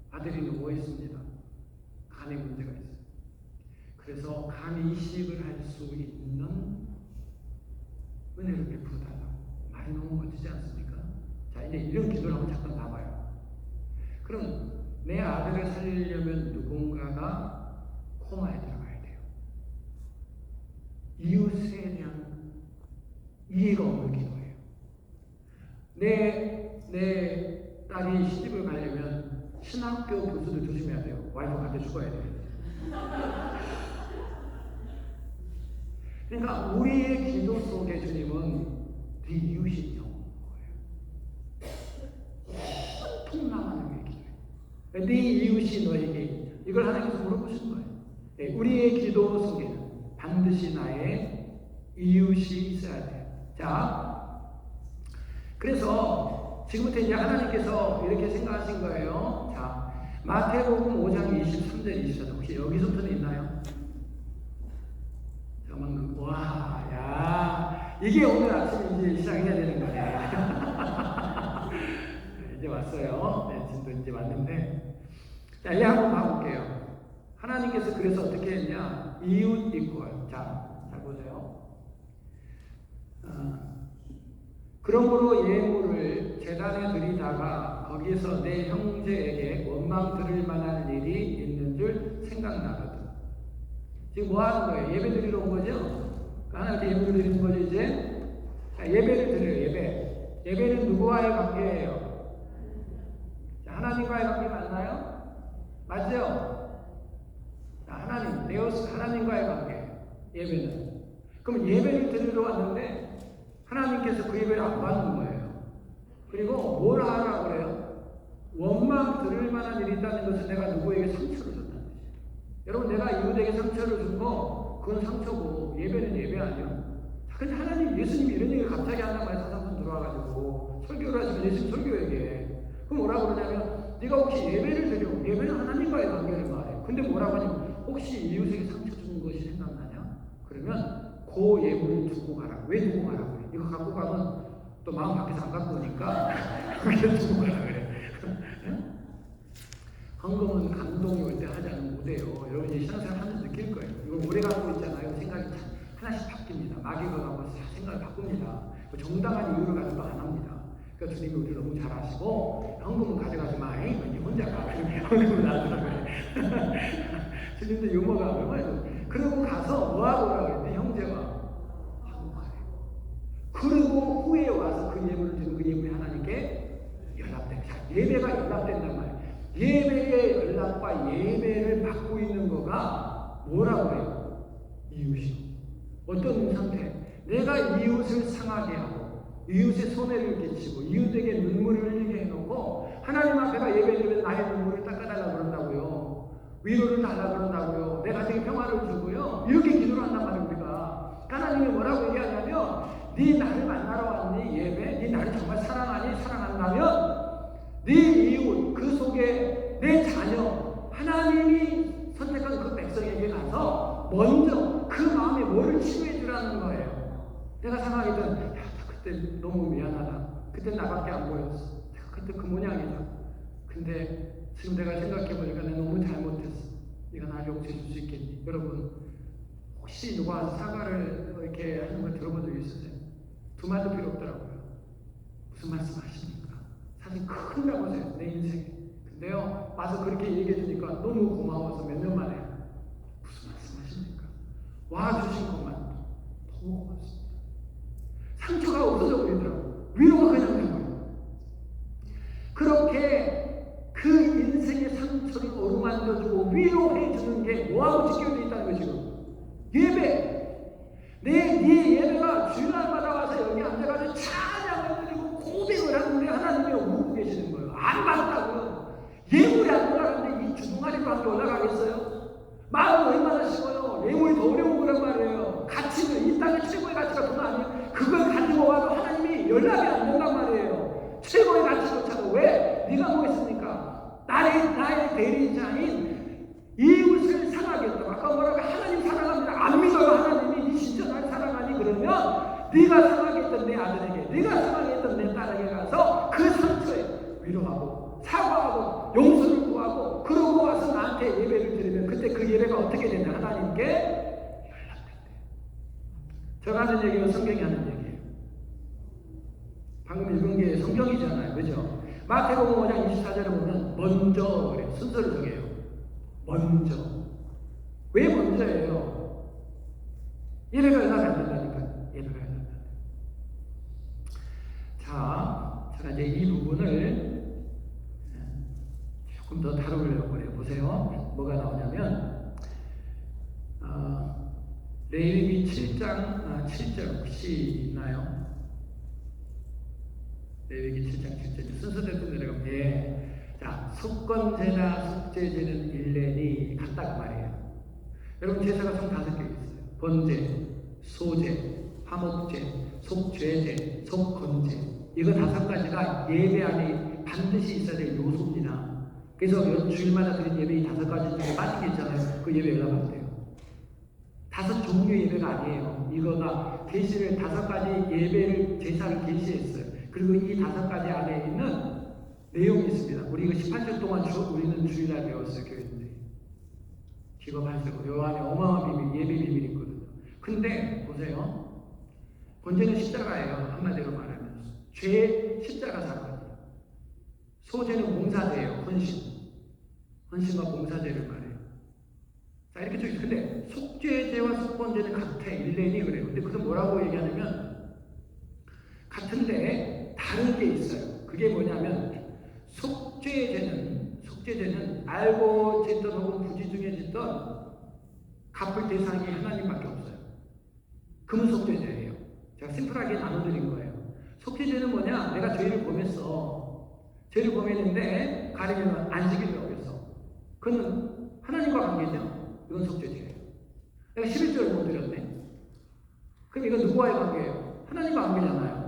아들이 누워있습니다. 간에 문제가 있어요. 그래서 간 이식을 할 수 있는 은혜를 베풀어 달라고. 말이 너무 멋지지 않습니까? 자, 이제 이런 기도를 한번 잠깐 봐봐요. 그럼 내 아들을 살리려면 누군가가 코마에 들어가야 돼요. 이웃에 대한 이해가 없는 기도예요. 내 딸이 시집을 가려면 신학교 교수들 조심해야 돼요. 와이프한테 죽어야 돼요. 그러니까 우리의 기도 속에 주님은 네 이웃이 영웅인 거예요. 온통 나만을 위해 기도해. 네 이웃이 너에게 있냐. 이걸 하나님께서 물어보시는 거예요. 네, 우리의 기도 속에는 반드시 나의 이웃이 있어야 돼요. 자, 그래서 지금부터 이제 하나님께서 이렇게 생각하신 거예요. 자, 마태복음 5장 23절 24절 혹시 여기서부터는 있나요? 와, 야, 이게 오늘 아침 이제 시작해야 되는 거네. 이제 왔어요. 네, 진도 이제 왔는데. 자, 이제 한번 봐볼게요. 하나님께서 그래서 어떻게 했냐? 이웃 이퀄. 자, 잘 보세요. 그러므로 예물을 제단에 드리다가 교회에서 내 형제에게 원망 들을 만한 일이 있는 줄 생각나거든. 지금 뭐 하는 거예요? 예배 드리러 온 거죠? 하나님께 예배를 드리는 거죠, 이제? 자, 예배를 드려요, 예배. 예배는 누구와의 관계예요? 자, 하나님과의 관계 맞나요? 맞죠? 자, 하나님, 데오스, 하나님과의 관계. 예배는. 그럼 예배를 드리러 왔는데, 하나님께서 그 예배를 안 받는 거예요. 그리고 뭘 하라고 그래요? 원망 들을 만한 일이 있다는 것은 내가 누구에게 상처를 줬다는 거죠. 여러분, 내가 이웃에게 상처를 준 거, 그건 상처고, 예배는 예배 아니에요? 근데 하나님, 예수님이 이런 얘기를 갑자기 한단 말이에요. 사람들 들어와가지고, 설교를 하시면 예수님 설교에게. 그럼 뭐라고 그러냐면, 네가 혹시 예배를 드려. 예배는 하나님과의 관계를 말해. 근데 뭐라고 하냐면, 혹시 이웃에게 상처 주는 것이 생각나냐? 그러면, 그 예물을 두고 가라. 왜 두고 가라 그래? 이거 갖고 가면 또 마음 밖에서 안 갖고 오니까 그게 두고 가라 그래. 헌금은 감동이 올 때 하자는 무대요. 여러분 이제 신앙생활 하면 느낄 거예요. 이거 오래 갖고 있잖아요. 생각이 하나씩 바뀝니다. 마귀가 가고 생각을 바꿉니다. 정당한 이유를 가지고 안 합니다. 그러니까 주님이 우리 너무 잘 아시고 헌금은 가져가지 마. 이제 혼자 가. 헌금은 놔두라 그래. 주님도 유머가 얼마나 그러고 가서 뭐하고 오라고 했더니 형제와 화목하래. 그리고 후에 와서 그 예물을 드리고 그 예물이 하나님께 연락돼. 예배가 연락된단 말이에요. 예배의 연락과 예배를 받고 있는 거가 뭐라고 해요? 이웃이. 어떤 상태? 내가 이웃을 상하게 하고 이웃의 손해를 끼치고 이웃에게 눈물을 흘리게 해놓고 하나님 앞에가 예배드리면 나의 눈물을 닦아달라고 그런다고요. 위로를 달라고 그런다고요. 내 가정에 평화를 주고요. 이렇게 기도를 한단 말이에요, 우리가. 하나님이 뭐라고 얘기하냐면, 네 나를 만나러 왔니? 예배? 네 나를 정말 사랑하니? 사랑한다면, 네 이웃, 그 속에 내 자녀, 하나님이 선택한 그 백성에게 가서 먼저 그 마음에 뭐를 치유해 주라는 거예요. 내가 생각했던, 야, 그때 너무 미안하다. 그때 나밖에 안 보였어. 내가 그때 그 모양이다. 근데 지금 내가 생각해보니까 내가 너무 잘못했어. 네가 나를 용서해 줄 수 있겠니? 여러분, 혹시 누가 사과를 이렇게 하는 걸 들어본 적 있으세요? 두 말도 필요 없더라고요. 무슨 말씀 하십니까? 사실 큰일 나보세요, 내 인생에. 근데요, 와서 그렇게 얘기해 주니까 너무 고마워서 몇 년 만에 무슨 말씀 하십니까? 와주신 것만 너무 고맙습니다. 상처가 없어져 버리더라고요. 위로가 그냥 된 거예요. 그렇게 그 인생의 상처를 어루만져주고 위로해주는 게 뭐하고 직결되어 있다는 거죠? 예배! 네 예배가 주일날마다 와서 여기 앉아가지고 찬양을 드리고 고백을 하는데 하나님이 오고 계시는 거예요. 안 받았다고요. 예물이 안 올라가는데 이 주둥아리밖에 올라가겠어요? 마음은 얼마나 쉬워요. 예물이 더 어려운 거란 말이에요. 가치는 이 땅의 최고의 가치가 돈 아니에요. 그걸 가지고 와도 하나님이 연락이 안 된단 말이에요. 최고의 가치조차도. 왜? 네가 뭐 있습니까? 나의 대리자인 이웃을 사랑하겠다고. 아까 뭐라고? 하나님 사랑합니다. 안 믿어요. 하나님이 네 진짜 날 사랑하니? 그러면 네가 사랑했던 내 아들에게, 네가 사랑했던 내 딸에게 가서 그 상처에 위로하고 사과하고 용서를 구하고 그러고 와서 나한테 예배를 드리면 그때 그 예배가 어떻게 되냐? 하나님께 연락된대. 제가 하는 얘기는 성경이 하는 얘기예요. 방금 읽은 게 성경이잖아요. 그죠? 마태복음 5장 24절에 보면 먼저 그래. 순서를 정해요. 먼저. 왜 먼저예요? 예배가 연락이 안 된다니까요. 예배가 연락이 안 된다. 자, 제가 이제 이 부분을 조금 더 다루려고 그래요. 보세요. 뭐가 나오냐면 레위기 7장 7절 혹시 있나요? 레위기 7장 7절 순서대로 내려가면 자, 속건제나 속죄제는 1년이 같다 그 말이에요. 여러분 제사가 총 5개 있어요. 번제, 소제, 화목제, 속죄제, 속건제. 이거 5가지가 예배 안에 반드시 있어야 될 요소입니다. 그래서 주일마다 드린 예배 이 5가지 중에 빠진 게 있잖아요. 그 예배 연락하면 돼요. 5 종류의 예배가 아니에요. 이거가 계시를 5가지 예배를 제사를 계시했어요. 그리고 이 5가지 안에 있는 내용이 있습니다. 우리 이거 18년 동안 우리는 주일날 배웠어요. 교회인데 기겁하시고 요 안에 어마어마한 비밀, 예배 비밀이 있거든요. 근데 보세요. 번제는 십자가예요. 한마디로 말하면 죄 십자가 사건이에요. 소제는 봉사제예요. 헌신과 봉사제를 말해요. 자, 이렇게 쭉. 근데 속죄제와 속건제는 같아. 일레인이 그래요. 근데 그것은 뭐라고 얘기하냐면 같은데 다른 게 있어요. 그게 뭐냐면 속죄제는 알고 짓던 혹은 부지중에 짓던 갚을 대상이 하나님밖에 없어요. 그건 속죄제예요. 제가 심플하게 나눠드린 거예요. 속죄제는 뭐냐? 내가 죄를 범했어. 죄를 범했는데 가리면 안식일을 어겼어. 그건 하나님과 관계죠. 이건 속죄제예요. 내가 11조를 못 드렸네. 그럼 이건 누구와의 관계예요? 하나님과 관계잖아요.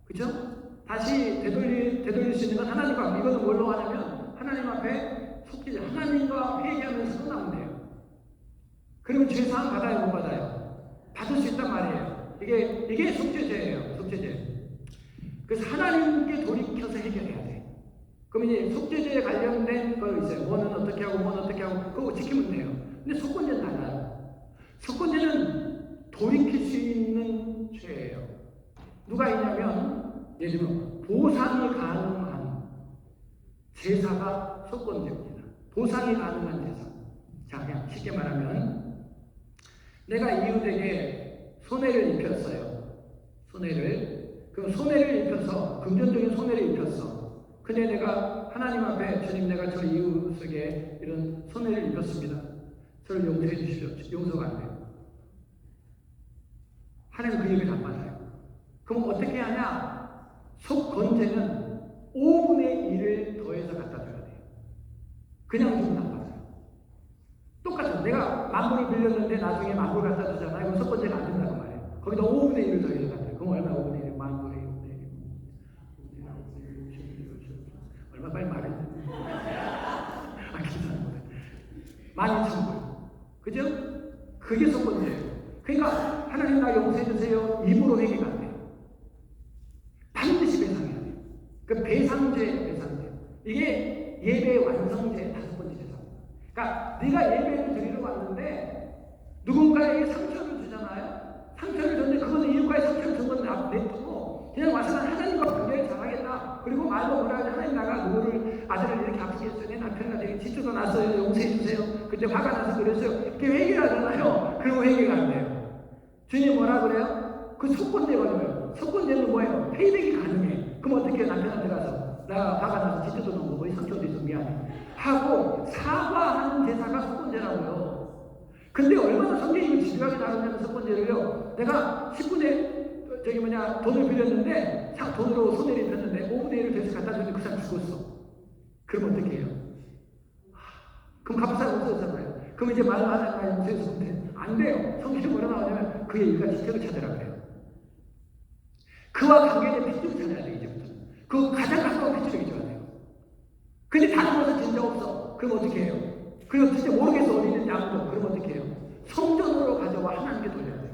그렇죠? 다시 되돌릴 수 있는 건 하나님과 관계. 이거는 뭘로 하냐면 하나님 앞에 속죄제. 하나님과 회개하면서 끝나면 돼요. 그러면 죄사함 받아요? 못 받아요? 받을 수 있단 말이에요. 이게 속죄제예요. 속죄제. 그래서 하나님께 돌이켜서 해결해야 돼. 그럼 이제 속죄제에 관련된 거 있어요. 뭐는 어떻게 하고 뭐는 어떻게 하고 그거 지키면 돼요. 근데 속건제는 달라요. 속건제는 돌이킬 수 있는 죄예요. 누가 있냐면 예를 들면 보상이 가능한 제사가 속건제입니다. 보상이 가능한 제사. 자, 그냥 쉽게 말하면 내가 이웃에게 손해를 입혔어요. 그럼 손해를 입혀서 금전적인 손해를 입혔어. 근데 내가 하나님 앞에 주님 내가 저 이웃에게 이런 손해를 입혔습니다. 저를 용서해 주십시오. 용서가 안 돼요. 하나님 그 예배를 안 받아요. 그럼 어떻게 하냐? 속건제는 5분의 1을 더해서 갖다 줘야 돼요. 그냥 주면 안 받아요. 똑같아요. 내가 만불을 빌렸는데 나중에 만불 갖다 주잖아요. 그럼 속건제가 안 된다고 말이에요. 거기다 5분의 1을 더해서 갖다 줘요. 그럼 얼마 5분의 1? 만불에 5분의 1. 얼마 빨리 말해. 계산 못해. 12,000불. 그죠? 그게 속건제예요. 그러니까 하나님 나 용서해 주세요. 입으로 회개가 안 돼요. 반드시 배상해야 돼요. 그 배상제. 이게 예배의 완성제 5번째 제사입니다. 그러니까 네가 예배를 드리러 왔는데 누군가에게 상처를 주잖아요. 상처를 줬는데 그거는 이웃과의 상처를 준 건 냅두고 그냥 와서 난 하나님과 관계를 잘하겠다. 그리고 말도 뭐라 하지? 하나님 나가 누구를 아들을 이렇게 아프게 했어요. 내 남편이가 되게 지쳐서 났어요. 용서해 주세요. 그때 화가 나서 그랬어요. 그게 회개를 하잖아요. 그리고 회개가 안 돼요. 주님 뭐라 그래요? 그 속건제거든요. 속건제는 뭐예요? 페이백이 가능해. 그럼 어떻게 해요? 남편한테 가서 나 화가 나서 지쳐서 놓은 거 상처도 있어 미안해 하고 사과하는 제사가 속건제라고요. 근데 얼마나 성경이 집요하게 다루냐면 속건제를요. 내가 10분에 돈을 빌렸는데 돈으로 손해를 입혔는데 5분의 1을 돼서 갖다 줬는데 그 사람 죽었어. 그럼 어떻게 해요? 그럼 갚을 사람 없어졌잖아요. 그럼 이제 말을 하다가 용서해서 못해. 안 돼요. 성경이 뭐라 나오냐면 그의 일가 지책을 찾으라 그래요. 그와 관계된 핏줄을 찾아야 돼요. 이제부터. 그 가장 가까운 핏줄을 잊어야 돼요. 근데 다른 것은 진짜 없어. 그럼 어떻게 해요? 그리고 진짜 모르겠어. 어디 있는지 아무도. 그럼 어떻게 해요? 성전으로 가져와 하나님께 돌려야 돼요.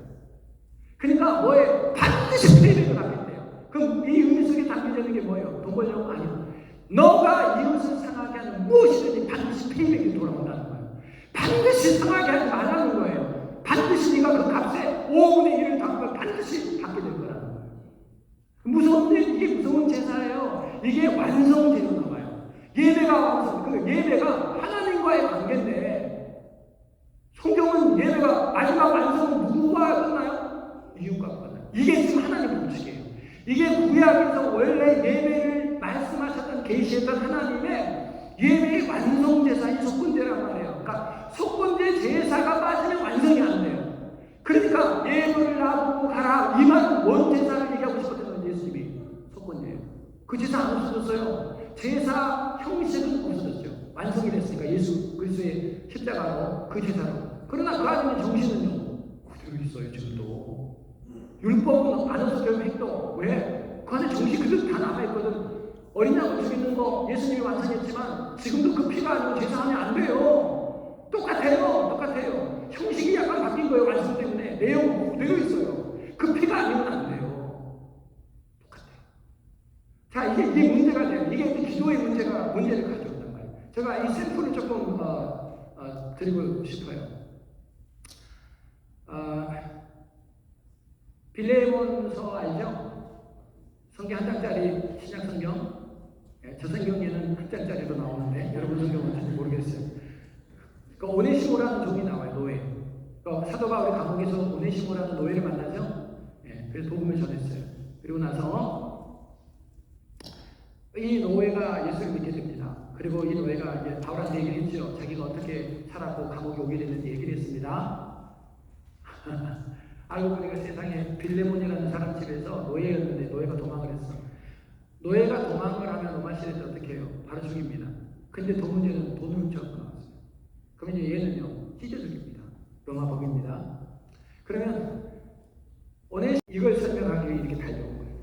그러니까 뭐예요? 반드시 페이백을 받겠대요. 그럼 이 의미 속에 담겨져 있는 게 뭐예요? 돈 벌려고? 아니요. 너가 이웃을 상하게 하는 무엇이든지 반드시 페이백이 돌아온다는 거예요. 반드시 상하게 하지 말라는 거예요. 반드시 네가 그 값에 5분의 1을 담고 반드시 받게 될 거라는 거예요. 무서운데 이게 무서운 제사예요. 이게 완성제인가 봐요. 예배가 완성. 그 예배가 하나님과의 관계인데 성경은 예배가 마지막 완성은 누구와 끝나요? 이웃과 끝나요. 이게 지금 하나님 법칙이에요. 이게 구약에서 원래 예배를 말씀하셨던 계시했던 하나님의 예배의 완성제사인 속건제란 말이에요. 그러니까 속건제 제사가 빠지면 완성이 안 돼요. 그러니까 예물을 놔두고 가라. 이 말은 뭔 제사를 얘기하고 싶었던 건지 예수님이 속건제예요. 그 제사 안 없어졌어요. 제사 형식은 없어졌죠. 완성이 됐으니까 예수 그리스도의 십자가로 그 제사로. 그러나 그 안에 정신은요 그대로 있어요. 지금도. 율법은 안 없어져요. 행동. 왜? 그 안에 정신 그대로 다 남아있거든. 어린 양을 죽이는 거 예수님이 완성했지만 지금도 그 피가 아니고 제사하면 안 돼요. 똑같아요. 형식이 약간 바뀐 거예요. 완성 때문에. 내용은 그대로 있어요. 그 피가 아니면 안 돼요. 똑같아요. 자, 이게 문제가 돼요. 이게 기도의 문제를 가져온단 말이에요. 제가 이 샘플을 조금 드리고 싶어요. 빌레몬서 알죠? 성경 한 장짜리 신약 성경. 저 성경에는 6장짜리로 나오는데 여러분 성경은 어떤지 모르겠어요. 그 오네시모라는 종이 나와요. 노예. 그 사도 바울이 감옥에서 오네시모라는 노예를 만나죠. 예, 그래서 복음을 전했어요. 그리고 나서 이 노예가 예수를 믿게 됩니다. 그리고 이 노예가 이제 바울한테 얘기를 했죠. 자기가 어떻게 살았고 감옥에 오게 됐는지 얘기를 했습니다. 알고 보니까 세상에 빌레몬이라는 사람 집에서 노예였는데 노예가 도망을 했어. 노예가 도망을 하면 로마시대에 어떻게 해요? 바로 죽입니다. 근데 더 문제는 돈을 훔쳐갖고 나왔어요. 그러면 이제 얘는요 찢어 죽입니다. 로마법입니다. 그러면 오늘 이걸 설명하기 위해 이렇게 달려온 거예요.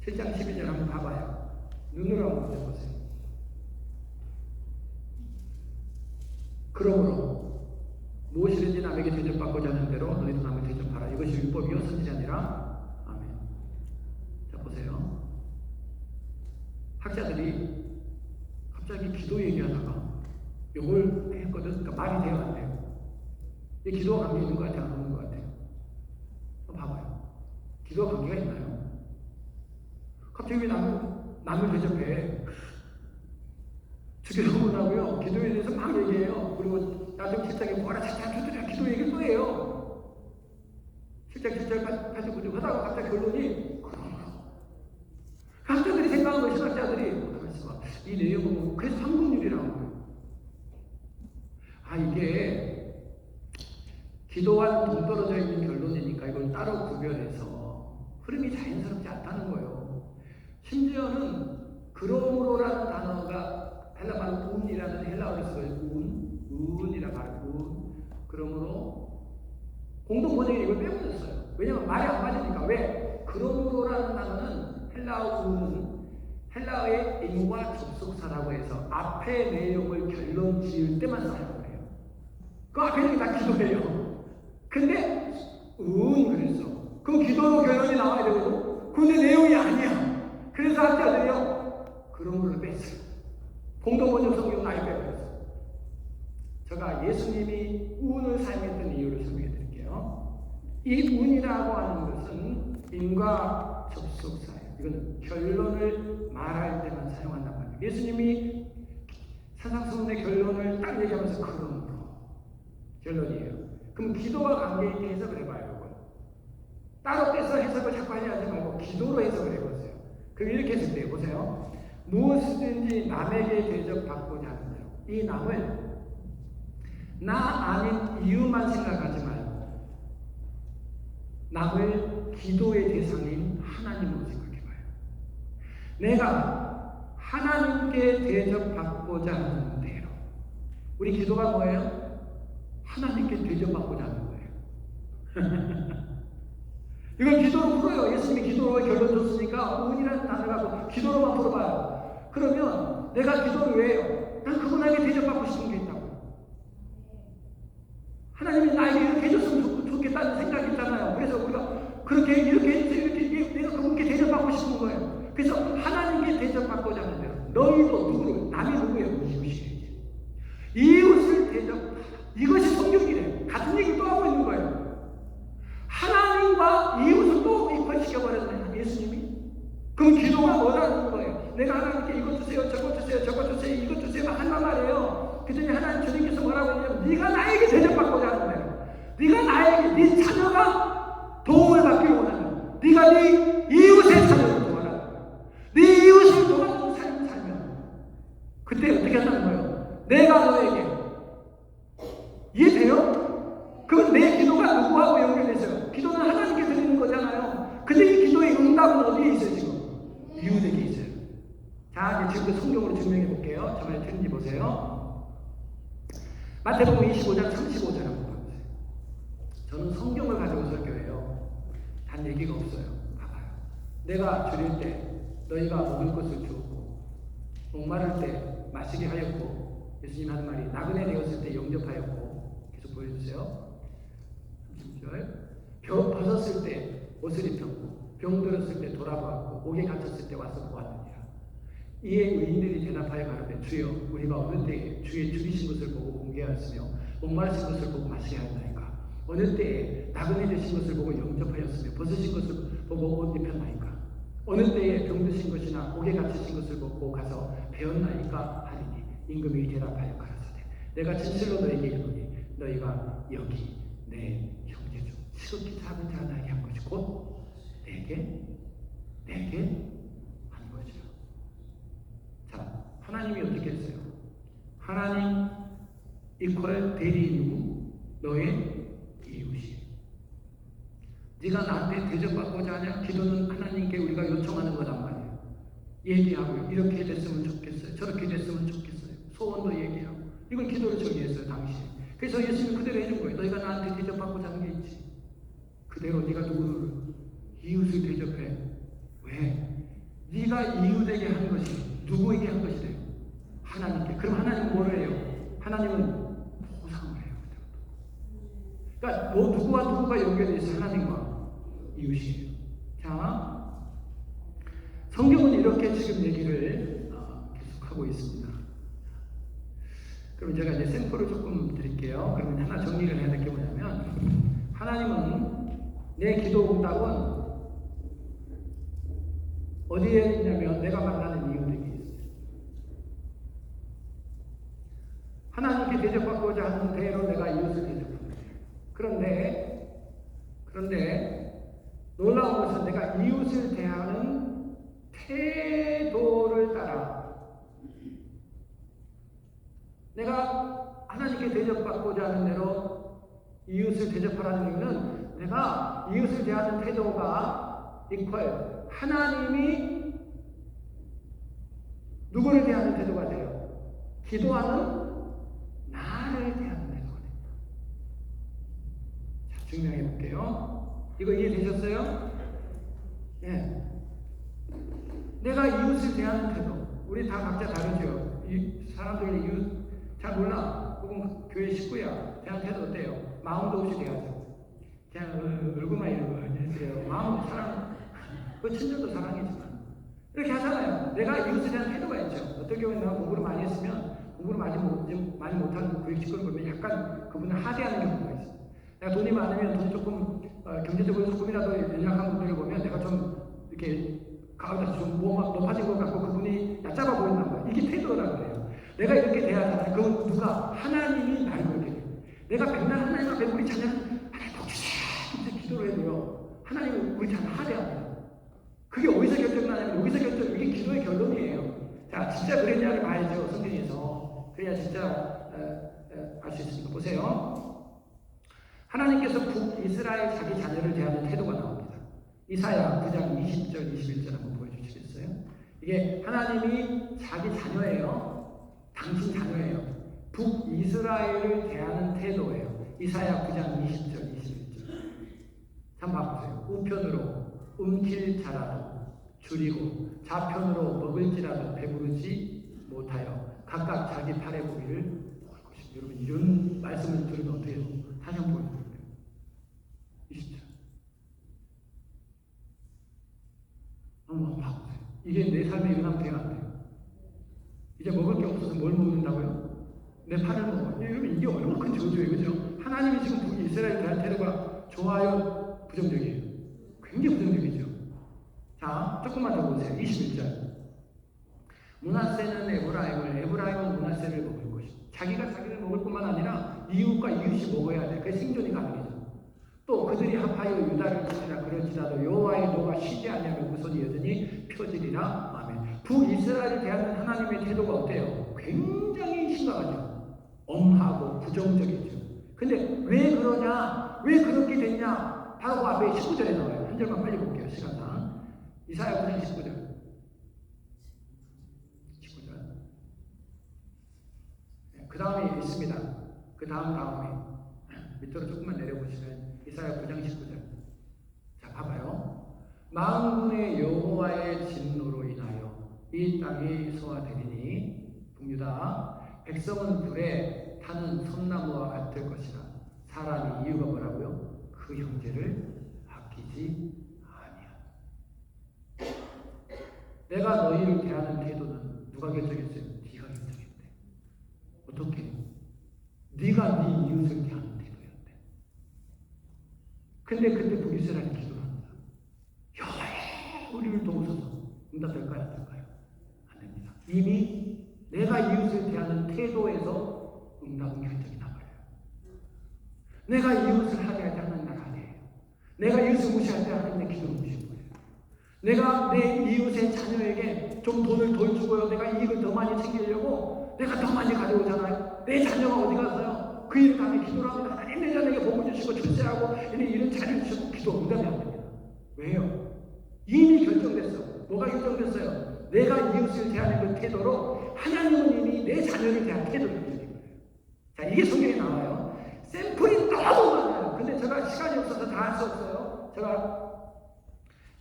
7장 12절 한번 봐봐요. 눈으로 한번 보세요. 그러므로 무엇이든지 남에게 대접받고자 하는 대로 너희도 남을 대접하라. 이것이 율법이요 선지자 아니라. 아멘. 자 보세요. 학자들이 갑자기 기도 얘기하다가 이걸 했거든. 그러니까 말이 돼요 안 돼요? 이 기도와 관계 있는 것 같아요? 안 있는 것 같아요? 봐봐요. 기도와 관계가 있나요? 갑자기 왜 남을 대접해? 죽여서 못하고요. 기도에 대해서 막 얘기해요. 그리고 나중에 책장에 뭐라 차차차차 기도 얘기를 또 해요. 7장 7절 89절 하다가 갑자기 결론이 학자들이 생각한 것이 학자들이 이 내용은 그래서 삼분율이라고 해요. 아 이게 기도와 동떨어져 있는 결론이니까 이걸 따로 구별해서 흐름이 자연스럽지 않다는 거예요. 심지어는 그러므로라는 단어가 헬라말 운이라는 헬라어로 써요. 운이라 말고 그러므로 공동 번역에 이걸 빼버렸어요. 왜냐면 말이 안 맞으니까. 왜? 그러므로라는 단어는 헬라어 운은 헬라어의 인과 접속사라고 해서 앞에 내용을 결론 지을 때만 사용을 해요. 그 앞에 있는 게 다 기도예요. 근데 그랬어. 그럼 기도로 결론이 나와야 되고 근데 내용이 아니야. 그래서 학자들이요 그러므로 뺐어요. 공동번역 성경은 아예 빼버렸어요. 제가 예수님이 운을 사용했던 이유를 설명해 드릴게요. 이 운이라고 하는 것은 인과 접속사예요. 이건 결론을 말할 때만 사용한단 말이에요. 예수님이 사상선언의 결론을 딱 얘기하면서 그러므로 결론이에요. 그럼 기도와 관계있게 해석을 해봐요. 이걸. 따로 떼서 해석을 자꾸 하지 말고 기도로 해석을 해보세요. 그럼 이렇게 해석돼요. 보세요. 무엇이든지 남에게 대접받고자 하는 대로 이 남을 나 아닌 이유만 생각하지 말고 남을 기도의 대상인 하나님으로 생각해봐요. 내가 하나님께 대접받고자 하는 대로 우리 기도가 뭐예요? 하나님께 대접받고자 하는 거예요. 이걸 기도로 풀어요. 예수님이 기도로 결론 줬으니까 운이라는 단어를 갖고 기도로만 풀어봐요. 그러면 내가 기도를 왜 해요? 난 그분에게 대접받고 싶은 게 있다고. 하나님이 나에게 이렇게 해줬으면 좋겠다는 생각이 있잖아요. 그래서 우리가 그렇게 이렇게 내가 그분께 대접받고 싶은 거예요. 그래서 하나님께 대접받고자 하는 대로 너희도 누구를 남이 누구예요? 이웃이에요. 이웃을 대접. 이것이 성경이래요. 같은 얘기를 또 하고 있는 거예요. 하나님과 이웃을 또 이권시켜버렸네 예수님이. 그럼 기도가 뭐라는 거예요? 내가 하나님께 이것 주세요, 저것 주세요, 저것 주세요, 이것 주세요 막 한단 말이에요. 그랬더니 하나님 주님께서 뭐라고 했냐면 네가 나에게 대접받고자 하는 거예요. 네가 나에게 네 자녀가 도움을 받기를 원하는 네가 네 이웃의 자녀를 도와라. 네 이웃을 도와주는 삶을 살면 그때 어떻게 한다는 거예요? 내가 너에게 이해돼요? 그건 내 기도가 누구하고 연결돼서요? 기도는 하나님께 드리는 거잖아요. 근데 이 기도의 응답은 어디에 있어요 지금? 이웃에게 있어요. 자 이제 지금부터 성경으로 증명해 볼게요. 저번에 틀린지 보세요. 마태복음 25장 35절 한번 봐보세요. 저는 성경을 가지고 설교해요. 단 얘기가 없어요. 봐봐요. 내가 줄일 때 너희가 먹을 것을 주었고 목마를 때 마시게 하였고 예수님 하는 말이 나그네 되었을 때 영접하였고 계속 보여주세요. 30절 벗었을 때 옷을 입혔고 병 들었을 때 돌아보았고 옥에 갇혔을 때 와서 보았느니라. 이에 의인들이 대답하여 가로되 주여 우리가 어느 때에 주의 줄이신 것을 보고 공개하였으며 목마르신 것을 보고 마시게 하였나이까. 어느 때에 나그네 되신 것을 보고 영접하였으며 벗으신 것을 보고 옷 입혔나이까. 어느 때에 병드신 것이나 옥에 갇히신 것을 보고 가서 배웠나이까 하리니 임금이 대답하여 가라사대 내가 진실로 너에게 이르노니 너희가 여기 내 형제 중 지극히 작은 자나에게 한 것이 곧 내게 한 것이라. 자, 하나님이 어떻게 했어요? 하나님 이퀄 대리 누구? 너의 이웃이. 네가 나한테 대접받고자 하냐? 기도는 하나님께 우리가 요청하는 거란 말이에요. 얘기하고요. 이렇게 됐으면 좋겠어요. 저렇게 됐으면 좋겠어요. 소원도 얘기하고. 이건 기도를 정의했어요, 당시에. 그래서 예수님이 그대로 해준 거예요. 너희가 나한테 대접받고자 하는 게 있지. 그대로 네가 누구를? 이웃을 대접해. 왜? 네가 이웃에게 한 것이 누구에게 한 것이 돼요? 하나님께. 그럼 하나님은 뭐를 해요? 하나님은 보상을 해요. 그러니까 뭐 누구와 누구가 연결되어 있어? 하나님과 이웃이에요. 자, 성경은 이렇게 지금 얘기를 계속하고 있습니다. 그럼 제가 이제 샘플을 조금 드릴게요. 그러면 하나 정리를 해야 될 게 뭐냐면, 하나님은 내 기도 응답은 어디에 있냐면 내가 만나는 이웃에게 있어요. 하나님께 대접받고자 하는 대로 내가 이웃을 대접합니다. 그런데 놀라운 것은 내가 이웃을 대하는 태도를 따라 내가 하나님께 대접받고자 하는 대로 이웃을 대접하라는 이유는 내가 이웃을 대하는 태도가 이퀄 하나님이 누구를 대하는 태도가 돼요? 기도하는 나를 대하는 태도가 됩니다. 자, 증명해 볼게요. 이거 이해되셨어요? 예. 내가 이웃을 대하는 태도. 우리 다 각자 다르죠. 사람들이 이웃 잘 몰라. 혹은 교회 식구야. 대한 태도 어때요? 마음도 없이 대하죠. 그냥 얼굴만 이러고 안녕하세요. 마음도 사랑. 그 친절도 사랑이지만 이렇게 하잖아요. 내가 이웃에 대한 태도가 있죠. 어떤 경우에 내가 공부를 많이 했으면 공부를 많이 못하는 교육 직원을 보면 약간 그분을 하대하는 경우가 있어요. 내가 돈이 많으면 돈 조금 경제적으로 조금이라도 연약한 분들을 보면 내가 좀 이렇게 가을에서 좀 뭐가 높아진 것 같고 그분이 얕잡아 보인단 말이에요. 이게 태도라고 그래요. 내가 이렇게 대하잖아요. 그건 누가? 하나님이 나를 그렇게 돼요. 내가 백날 하나님 앞에 우리 자녀는 하나님 복주세요 이렇게 기도를 해도요. 하나님은 우리 자녀 하대합니다. 그게 어디서 결정나냐면 여기서 이게 기도의 결론이에요. 자, 진짜 그랬냐를 봐야죠. 성경에서. 그래야 진짜 알 수 있으니까 보세요. 하나님께서 북이스라엘 자기 자녀를 대하는 태도가 나옵니다. 이사야 9장 20절 21절 한번 보여주시겠어요? 이게 하나님이 자기 자녀예요. 당신 자녀예요. 북이스라엘을 대하는 태도예요. 이사야 9장 20절 21절 한번 봐보세요. 우편으로 움킬 자라도 줄이고 좌편으로 먹을지라도 배부르지 못하여 각각 자기 팔의 고기를 먹을 것입니다. 여러분 이런 말씀을 들으면 어떻게 해요? 다시 한번 보여드릴게요. 20절 한번 봐보세요. 이게 내 삶에 일어나면 돼요? 안 돼요? 이제 먹을 게 없어서 뭘 먹는다고요? 내 팔을 먹어요. 여러분 이게 얼마나 큰 저주예요. 그죠? 하나님이 지금 북이스라엘 대한 태도가 좋아요? 부정적이에요? 굉장히 부정적이죠. 자, 조금만 더 보세요. 21절. 므낫세는 에브라임은 므낫세를 먹을 것이다. 자기가 자기를 먹을 뿐만 아니라 이웃과 이웃이 먹어야 돼. 그게 생존이 가능해져. 또 그들이 합하여 유다를 치리라 그럴지라도 여호와의 노가 쉬지 아니하며 그 손이 여전히 펴지리라. 아멘. 북이스라엘에 대한 하나님의 태도가 어때요? 굉장히 심각하죠. 엄하고 부정적이죠. 근데 왜 그러냐? 왜 그렇게 됐냐? 바로 그 앞에 19절에 나와요. 한 절만 빨리 볼게요. 시간상. 이사야 9장 19절. 그 다음에 있습니다. 그 다음에 밑으로 조금만 내려보시면 이사야 9장 19절. 자, 봐봐요. 만군의 여호와의 진노로 인하여 이 땅이 소화되리니 북유다 백성은 불에 타는 섬나무와 같을 것이라. 사람이 이유가 뭐라고요? 그 형제를 아끼지 아니하다. 내가 너희를 대하는 태도는 누가 결정했어요? 네가 결정했대. 어떻게? 네가 네 이웃을 대하는 태도였대. 근데 그때 북이스라엘이 기도를 합니다. 여호와여 우리를 도우소서. 응답될까요? 안 될까요? 안 됩니다. 이미 내가 이웃을 대하는 태도에서 응답은 결정이 나버려요. 내가 이웃을 하게 할 때 하나님 나를 하게 해요. 내가 이웃을 무시할 때 하나님 내 기도를 무시해 버려요. 내가 내 이웃의 자녀에게 좀 돈을 덜 주고요. 내가 이익을 더 많이 챙기려고 내가 더 많이 가져오잖아요. 내 자녀가 어디 가서요? 그 일 다음에 기도를 합니다. 하나님 내 자녀에게 복을 주시고 출세하고 이런 자녀를 주시고 기도 응답이 안 됩니다. 왜요? 이미 결정됐어. 뭐가 결정됐어요? 내가 이웃을 대하는 그 태도로 하나님은 이미 내 자녀를 대한 태도를 가지는 거예요. 자, 이게 성경에 나와요. 샘플이 너무 많아요. 근데 제가 시간이 없어서 다 할 수 없어요. 제가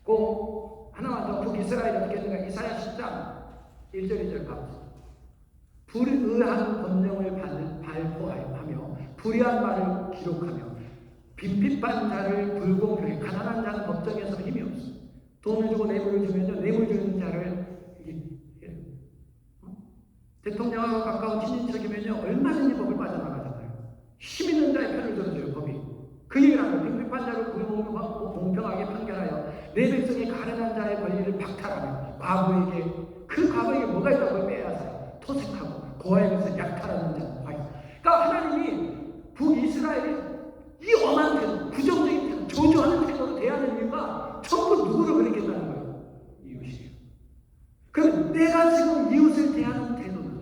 꼭 하나만 더 북이스라엘 어떻게 했는가? 이사야 10장 1절 2절 가보세요. 불의한 권능을 발표하며 불의한 말을 기록하며 빈핍한 자를 불공평해 가난한 자는 법정에서 힘이 없어. 돈을 주고 뇌물을 주면요, 뇌물 주는 자를 대통령하고 가까운 친인척이면요 얼마든지 법을 빠져나가잖아요. 힘 있는 자의 편을 들어줘요. 법이 그 얘기를 하고 빈핍한 자를 공평하게 판결하여 내 백성이 가난한 자의 권리를 박탈하며 과부에게 그 과부에게 뭐가 있다고 그걸 빼앗아요. 토색하고 고아의 것을 약탈하는 자는 과연. 그러니까 하나님이 북이스라엘이 이 엄한 태도, 부정적인 태도, 저주하는 태도로 대하는 이유가 전부 누구를 그랬겠다는 거예요? 이웃이에요. 그럼 내가 지금 이웃을 대하는 태도는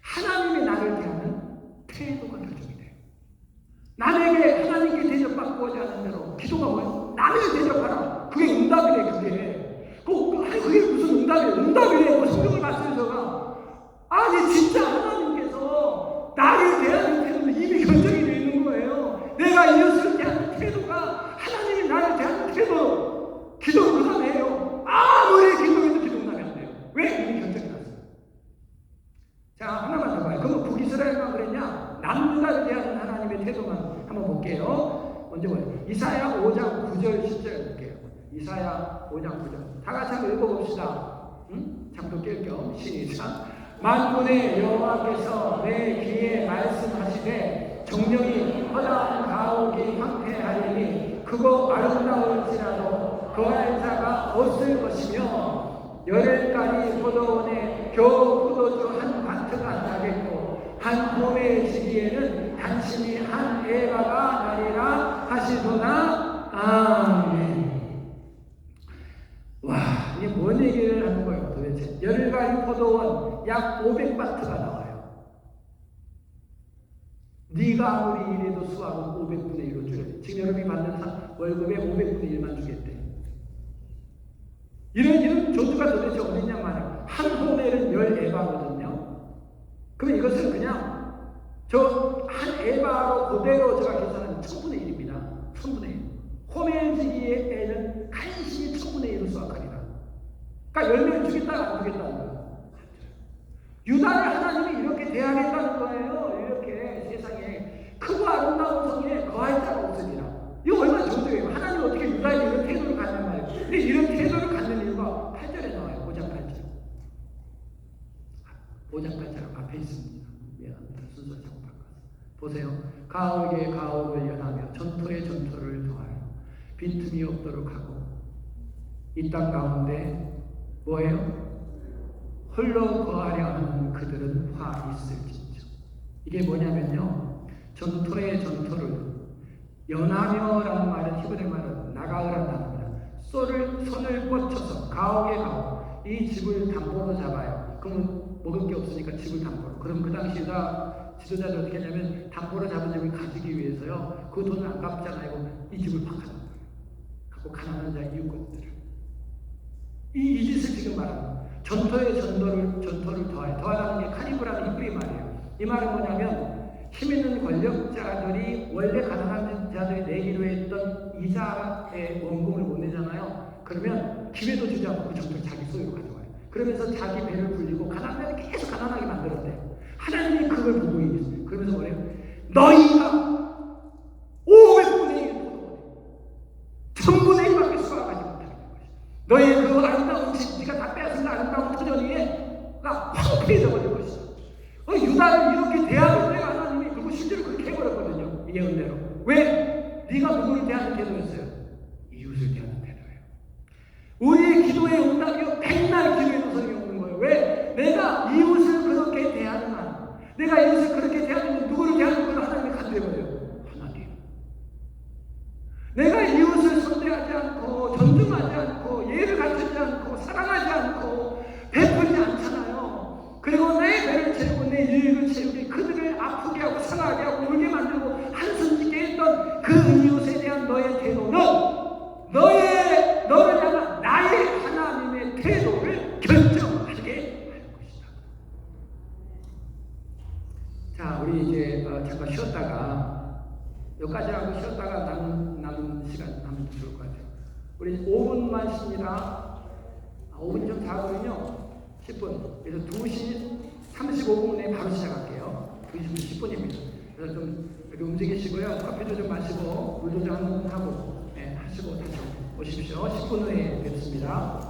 하나님이 나를 대하는 태도가 결정이 돼요. 남에게 하나님께 대접받고자 하는 대로 기도가 뭐예요? 남을 대접하라. 그게 응답이래. 그게 무슨 응답이에요? 응답이래. 뭐 성경을 말씀해서가 아니 진짜 하나님께서 나를 대하는 태도는 이미 결정이 되어 있는 거예요. 내가 이웃을 대하는 태도가 하나님이 나를 대하는 태도. 기도 응답이에요. 아무리 기도해도 기도 응답이 안 돼요. 왜? 이미 결정이 났어요. 자, 하나만 더 봐요. 그럼 북이스라엘만 그랬냐? 남유다를 대하는 하나님의 태도만 한번 볼게요. 먼저 뭐예요? 이사야 5장 9절 10절 볼게요. 이사야 5장 9절. 다 같이 한번 읽어봅시다. 잠도 깰 겸 시작. 만군의 여호와께서 내 귀에 말씀하시되 정령이 허다한 가옥이 황폐하리니 그거 아름다울지라도 거할 자가 없을 것이며 여름까지 포도원에 겨우 포도주 한 바트가 나겠고 한 봄의 시기에는 단심이 한 에바가 나리라 하시도다. 아멘. 와, 이게 뭔 얘기를 하는 거예요 도대체? 열가지 포도원 약 500바트가 나와요. 네가 아무리 일해도 수학은 500분의 1로 줄여야 돼. 지금 여러분이 받는 월급의 500분의 1만 주겠대. 이런 조주가 도대체 어디냐 말이에요. 한 호멜은 10에바거든요. 그럼 이것은 그냥 저 한 에바로 그대로 제가 계산하면 1000분의 1입니다. 1000분의 1. 호멜지기에는 간신히 1000분의 1을 수확하리라. 그러니까 10명 주겠다 안 주겠다는 거예요. 유다를 하나님이 이렇게 대하겠다는 거예요. 이렇게 세상에 크고 아름다운 성에 거할 자가 없으리라. 이거 얼마나 저주예요. 하나님 어떻게 유다에 이런 태도를 갖는 말이에요. 근데 이런 태도를 갖는 이유가 8절에 나와요. 5장 8절. 5장 8절 앞에 있습니다. 미안합니다. 순서 잘못 바꿨어요. 보세요. 가옥에 가옥을 연하며 전토에 전토를 더하여 빈틈이 없도록 하고 이 땅 가운데 뭐예요? 홀로 거하려 하는 그들은 화 있을진저. 이게 뭐냐면요, 전토의 전토를 연하며라는 말은 히브리 말은 나가으라는 단어입니다. 손을 뻗쳐서 가옥에 가옥 이 집을 담보로 잡아요. 그러면 먹을 게 없으니까 집을 담보로. 그럼 그 당시 지도자들 어떻게 했냐면 담보로 잡은 집을 가지기 위해서요, 그 돈을 안 갚잖아요. 이 집을 팍 하는 거예요. 갖고 가난한 자 이웃것들을 이 짓을 지금 말합니다. 전토의 전토를 더하라는 게 카니브라는 히브리 말이에요. 이 말은 뭐냐면 힘 있는 권력자들이 원래 가난한 자들이 내기로 했던 이자의 원금을 못 내잖아요. 그러면 기회도 주지 않고 그 전토를 자기 소유로 가져와요. 그러면서 자기 배를 불리고 가난한 자를 계속 가난하게 만들었대요. 하나님이 그걸 보고 있어요. 그러면서 뭐래요? 너희가 500분의 1 1000분의 1밖에 수확하지 못하는 것이다. 너희 그 아름다운 집, 네가 다 빼앗은 아름다운 터전 위에가 황폐해져 버릴 것이다. 유다를 이렇게 대하는데 하나님이 그리고 실제로 그렇게 해버렸거든요. 이 예언대로. 왜? 네가 누구를 대하는 태도였어요? 이웃을 대하는 태도예요. 우리 내가 이웃을 그렇게 대하는 한, 내가 이웃을 그렇게 대하는 누구를 대하는 건 하나님의 간대거예요. 하나님. 내가 이웃을 선대하지 않고 존중하지 않고 예를 갖추지 않고 사랑하지 않고 베풀지 않잖아요. 그리고 내 배를 채우고 내 유익을 채우기, 그들을 아프게 하고 상하게 하고 울게 만들고 한숨 짓게 했던 그 이웃에 대한 너의 태도는 너를 향한 나의 하나님의 태도를 결정하게 할 것이다. 자, 우리 이제 잠깐 쉬었다가 여기까지 하고 쉬었다가 남은 시간 하면 좋을 것 같아요. 우리 5분만 쉽니다. 5분 좀 자고요. 10분. 그래서 2시 35분에 바로 시작할게요. 2시 10분입니다. 그래서 좀 이렇게 움직이시고요. 커피도 좀 마시고 물도 좀 한번 하고 하시고 다시 오십시오. 10분 후에 뵙습니다.